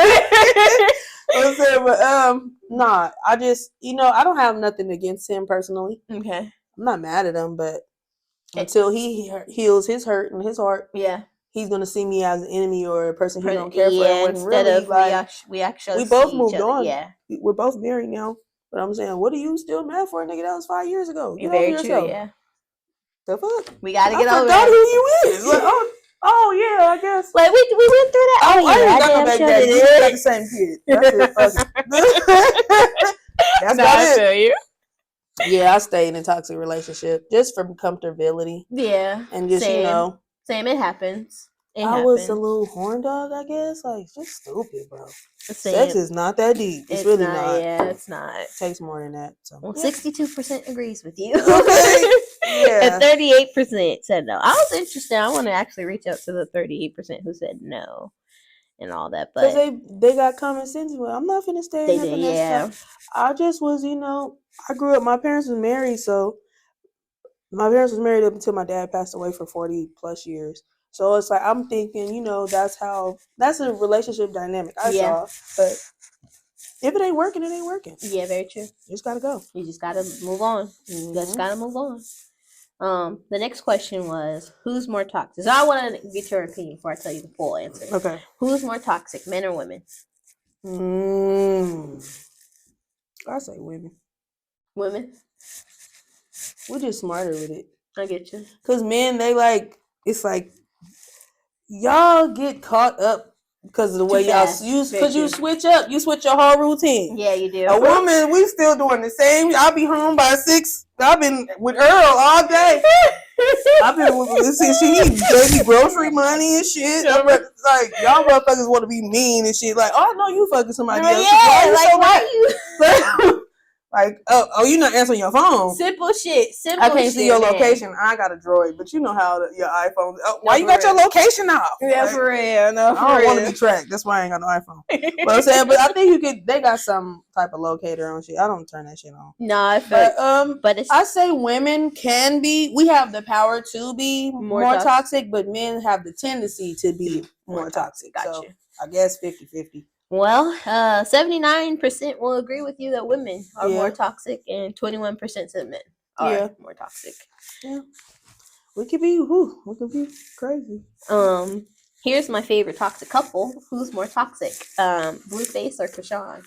Nah. I just, I don't have nothing against him personally. Okay. I'm not mad at him, but until he heals his hurt and his heart, he's gonna see me as an enemy or a person he don't care for. When instead really, of like, we both moved on. Yeah, we're both married now. But I'm saying, what are you still mad for, nigga? That was 5 years ago. Get over yourself. Yeah. The fuck? We gotta get over that. I forgot who you is. Like, oh yeah, I guess. Like we went through that. Oh, I ain't got no baby daddy. We got the same kid. That's it. That's about it. Yeah, I stayed in a toxic relationship just for comfortability. Yeah. And just, Same, it happens. I was a little horn dog, I guess. Like, just stupid, bro. Sex is not that deep. It's really not. Yeah, it's not. It takes more than that. So. Well, 62% agrees with you. Okay. Yeah. And 38% said no. I was interested. I want to actually reach out to the 38% who said no. And all that, but because they got common sense. Well, I'm not finna stay. I just was, I grew up. My parents was married, so my parents was married up until my dad passed away for 40 plus years. So it's like I'm thinking, that's a relationship dynamic I saw. But if it ain't working, it ain't working. Yeah, very true. You just gotta go. You just gotta move on. You just gotta move on. The next question was, who's more toxic? So I want to get your opinion before I tell you the full answer. Okay. Who's more toxic, men or women? I say women. Women? We're just smarter with it. I get you. Because men, they like, it's like, y'all get caught up because of the way y'all use, because you switch up. You switch your whole routine. Yeah, you do. A woman, we still doing the same. I'll be home by 6. I've been with Earl all day. I've been with she gave me grocery money and shit. I'm like, y'all motherfuckers want to be mean and shit. Like, oh no, you fucking somebody else. Yeah, why you? Like, oh, you not answering your phone. Simple shit. I can't see your location. I got a Droid, but you know how your iPhone. Why you got your location off? Yeah, for real. No, I don't want to be tracked. That's why I ain't got no iPhone. But I'm saying, but I think you could. They got some type of locator on shit. I don't turn that shit on. No, but it's, I say women can be. We have the power to be more toxic, but men have the tendency to be more toxic. So I guess 50-50. Well, 79% will agree with you that women are more toxic, and 21% said men are more toxic. Yeah, we could be crazy. Here's my favorite toxic couple. Who's more toxic, Blueface or Krishan?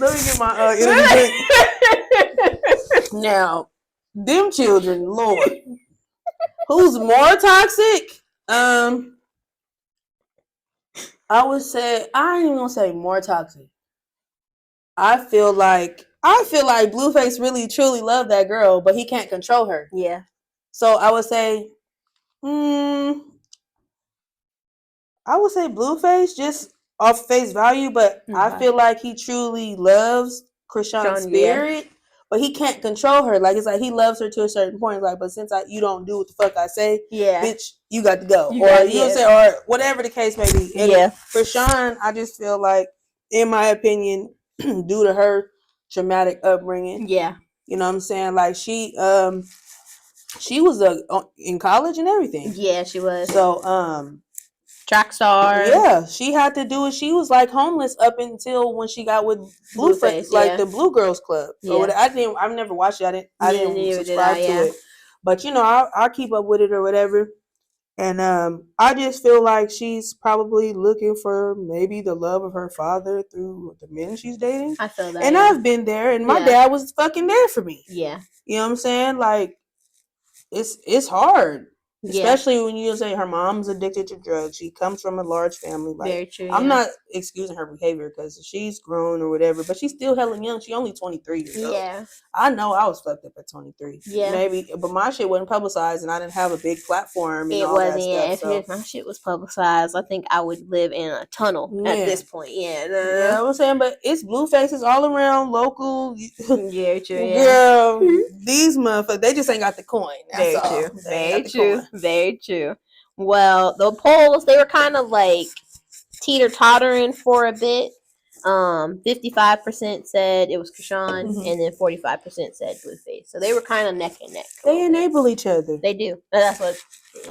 Let me get my energy drink. Now, them children, Lord, who's more toxic? I would say, I ain't even gonna say more toxic. I feel like Blueface really truly loved that girl, but he can't control her. Yeah. So I would say, Blueface just off face value, but I feel like he truly loves Krishan's spirit, but he can't control her. Like, it's like he loves her to a certain point. Like, but since you don't do what the fuck I say, bitch, you got to go. You know what I'm saying? Or whatever the case may be. And Krishan, I just feel like, in my opinion, due to her traumatic upbringing, you know what I'm saying? Like, she was in college and everything. Yeah, she was. So, track star. Yeah, she had to do it. She was like homeless up until when she got with Blueface, like the Blue Girls Club. So I've never watched it. I didn't subscribe to it. But you know, I'll keep up with it or whatever. And I just feel like she's probably looking for maybe the love of her father through the men she's dating. I feel that. And I've been there, and my dad was fucking there for me. Yeah. You know what I'm saying? Like, it's hard. Especially when you say her mom's addicted to drugs. She comes from a large family. Like, very true. I'm not excusing her behavior because she's grown or whatever, but she's still hella young. She only 23 years old. Yeah. I know I was fucked up at 23. Yeah. Maybe, but my shit wasn't publicized and I didn't have a big platform. And all that stuff, if my shit was publicized, I think I would live in a tunnel at this point. Yeah. Yeah, I'm saying, but it's Bluefaces all around, local. Yeah, true. Girl, these motherfuckers, they just ain't got the coin. That's all. True. Very true. Very true. Well, the polls, they were kind of like teeter-tottering for a bit. 55% said it was Krishan, and then 45% said Blueface. So they were kind of neck and neck. They enable each other. They do. That's what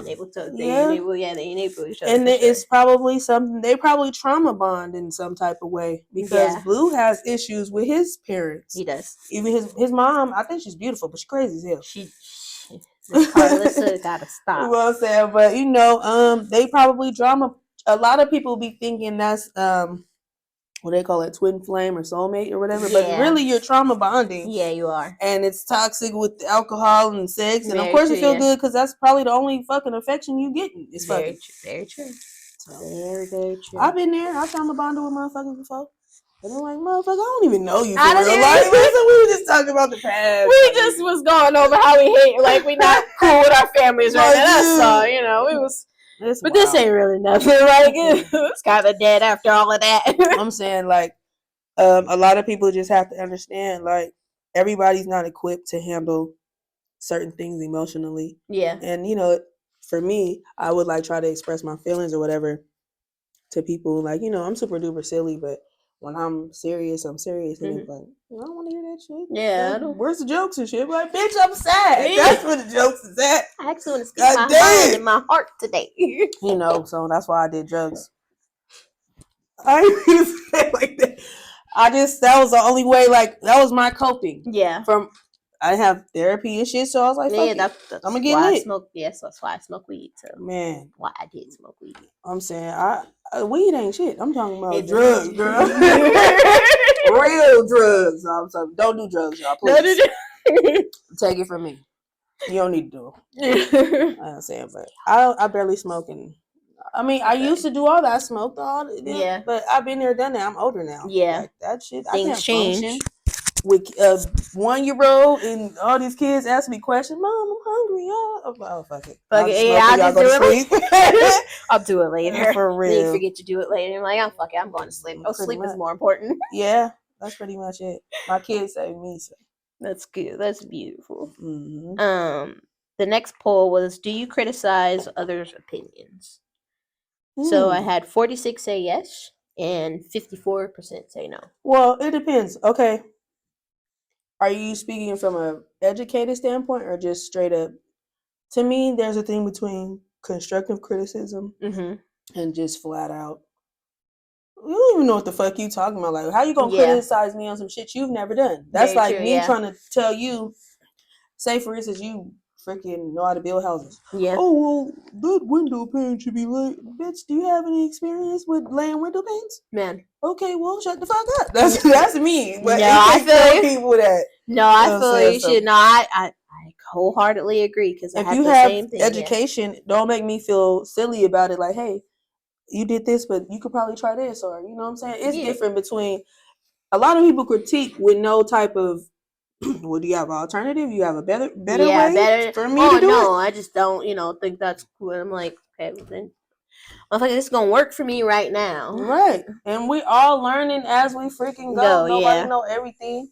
they enable. They enable each other. And it's probably something, they probably trauma bond in some type of way because Blue has issues with his parents. He does. Even his mom, I think she's beautiful, but she's crazy as hell. Carlissa gotta stop. Well, I'm saying, but you know, they probably drama. A lot of people be thinking that's what they call it, twin flame or soulmate or whatever. Yeah. But really, you're trauma bonding. Yeah, you are. And it's toxic with alcohol and sex, and of course it feels good because that's probably the only fucking affection you getting. It's fucking. Very true. So, very true. I've been there. I trauma bonded with motherfuckers before. And I'm like, motherfucker, I don't even know you for real life. So we were just talking about the past. We just was going over how we hate, like, we not cool with our families right now. That's all, you know, it was. But wild. This ain't really nothing. Like, it's kind of dead after all of that. I'm saying, like, a lot of people just have to understand, like, everybody's not equipped to handle certain things emotionally. Yeah. And, you know, for me, I would, like, try to express my feelings or whatever to people. Like, you know, I'm super duper silly, but when I'm serious, I'm serious. And it's like, I don't want to hear that shit. Yeah. Like, where's the jokes and shit? I'm like, bitch, I'm sad. Yeah. That's where the jokes is at. I actually want to speak my mind and my heart today. You know, so that's why I did drugs. I didn't even say it like that. That was the only way, like, that was my coping. Yeah. I have therapy and shit, so I was like, fuck that's I'm gonna get why lit. I smoke. Yes, that's why I smoke weed. So Man, why I did smoke weed. I'm saying, weed ain't shit. I'm talking about It's drugs, girl. Real drugs. I'm sorry. Don't do drugs, y'all. Please. Take it from me. You don't need to do them. I'm saying, but I barely smoke. And I mean, I used to do all that. I smoked all that. Yeah. But I've been there, done that. I'm older now. Yeah. Like, that shit, Things I can't change. function. With a 1-year-old and all these kids ask me questions. Mom, I'm hungry. Oh, fuck it. Fuck it. Yeah, I'll just do it. I'll do it later. For real. Then you forget to do it later. I'm like, oh, fuck it. I'm going to sleep. Oh, sleep is more important. Yeah, that's pretty much it. My kids say me so. That's good. That's beautiful. Mm-hmm. The next poll was, do you criticize others' opinions? So I had 46 say yes and 54% say no. Well, it depends. Okay. Are you speaking from an educated standpoint or just straight up? To me, there's a thing between constructive criticism and just flat out. You don't even know what the fuck you talking about. Like, how you gonna criticize me on some shit you've never done? That's very like true, me trying to tell you. Say, for instance, you freaking know how to build houses. Yeah. Oh, well, that window pane should be laid. Bitch, do you have any experience with laying window panes? Man. Okay, well, shut the fuck up. That's me. But no, I feel people that. No, I feel you should. No, I wholeheartedly agree because if you have same thing, education, don't make me feel silly about it. Like, hey, you did this, but you could probably try this, or you know what I'm saying? It's different between. A lot of people critique with no type of. Well, do you have an alternative? You have a better way for me to do it? I just don't, think that's cool. I'm like, okay, well then, I think this is gonna work for me right now. Right, and we all learning as we freaking go. Nobody know everything,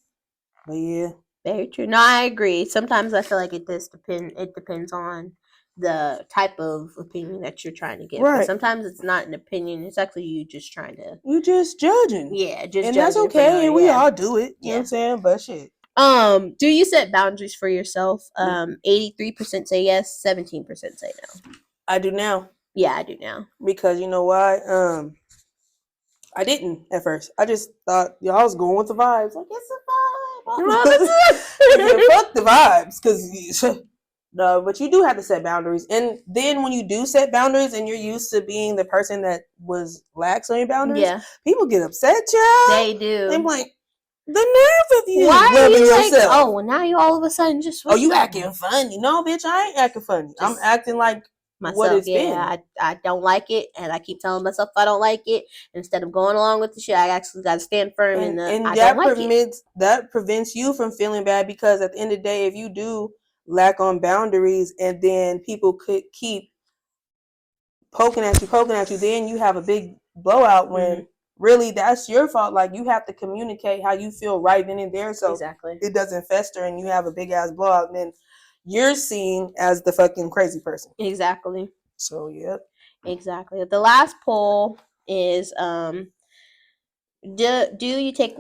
but yeah, very true. No, I agree. Sometimes I feel like it does depend. It depends on the type of opinion that you're trying to give. Right. Sometimes it's not an opinion. It's actually you just trying to. You just judging. Yeah, just and judging. That's okay. And we all do it. You know what I'm saying? But shit. Do you set boundaries for yourself? 83% say yes, 17% say no. I do now. Yeah, I do now. Because you know why? I didn't at first. I just thought y'all was going with the vibes. Like, it's a vibe. Fuck the vibes. Because no, but you do have to set boundaries. And then when you do set boundaries and you're used to being the person that was lax on your boundaries, people get upset, y'all. They do. I'm like, the nerve of you loving yourself. Like, oh, well, now you all of a sudden just. Oh, you acting funny? No, bitch, I ain't acting funny. Just I'm acting like myself. What it's been. I don't like it, and I keep telling myself I don't like it. Instead of going along with the shit, I actually got to stand firm. And that prevents you from feeling bad because at the end of the day, if you do lack on boundaries, and then people could keep poking at you, then you have a big blowout when. Really, that's your fault. Like, you have to communicate how you feel right then and there, so it doesn't fester and you have a big ass blowout. And then you're seen as the fucking crazy person. Exactly. So, yep. Exactly. The last poll is do you take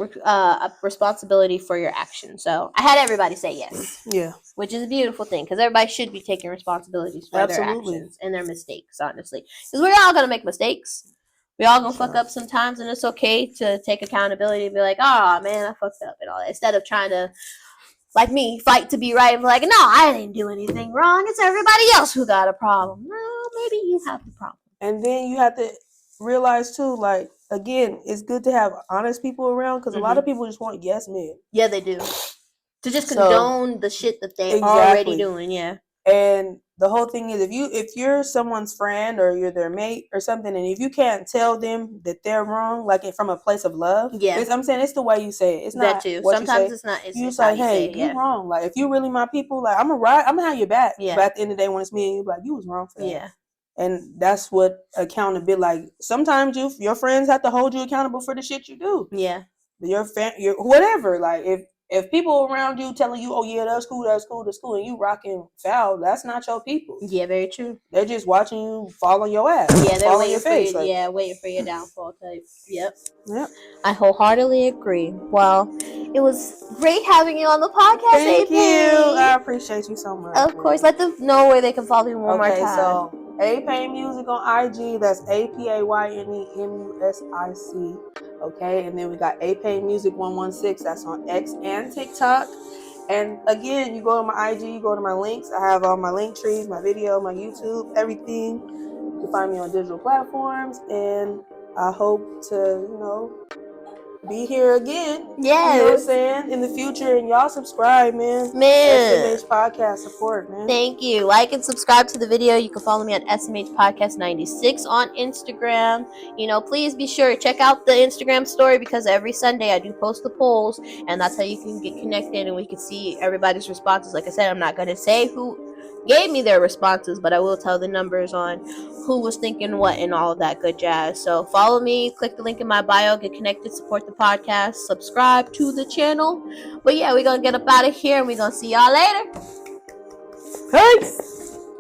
responsibility for your actions? So I had everybody say yes. Yeah. Which is a beautiful thing because everybody should be taking responsibilities for their actions and their mistakes, honestly. Because we're all gonna make mistakes. We all gonna fuck up sometimes, and it's okay to take accountability and be like, oh man, I fucked up and all that. Instead of trying to, like me, fight to be right and be like, no, I didn't do anything wrong. It's everybody else who got a problem. No, maybe you have the problem. And then you have to realize too, like, again, it's good to have honest people around because a lot of people just want yes men. Yeah, they do. To just condone the shit that they already doing, yeah. And the whole thing is, if you're someone's friend or you're their mate or something, and if you can't tell them that they're wrong, like from a place of love, I'm saying it's the way you say it. It's not that too. What sometimes you say. It's not. It's you say, hey, you wrong. Like, if you really my people, like, I'm gonna have your back. Yeah. But at the end of the day, when it's me and you, like, you was wrong for that. Yeah. And that's what accountability. Like, sometimes your friends have to hold you accountable for the shit you do. Yeah. Your whatever. Like, if people around you telling you, oh yeah, that's cool, and you rocking foul, that's not your people. Yeah, very true. They're just watching you fall on your ass. Yeah, they're waiting your face. Waiting for your downfall type. Yep. I wholeheartedly agree. Well, it was great having you on the podcast. Thank you. I appreciate you so much. Of course. Let them know where they can follow you one more time. Okay, so A.Payne Music on IG. That's APAYNE MUSIC. Okay, and then we got A.Payne Music 116. That's on X and TikTok. And again, you go to my IG, you go to my links. I have all my link trees, my video, my YouTube, everything. You can find me on digital platforms, and I hope to, be here again. Yes. You know what I'm saying? In the future, and y'all subscribe, man. Man. SMH Podcast support, man. Thank you. Like and subscribe to the video. You can follow me at SMH Podcast 96 on Instagram. Please be sure to check out the Instagram story, because every Sunday I do post the polls, and that's how you can get connected and we can see everybody's responses. Like I said, I'm not going to say who gave me their responses, but I will tell the numbers on who was thinking what and all of that good jazz. So follow me, click the link in my bio, get connected, support the podcast, subscribe to the channel. But yeah, we're going to get up out of here, and we're going to see y'all later. Peace.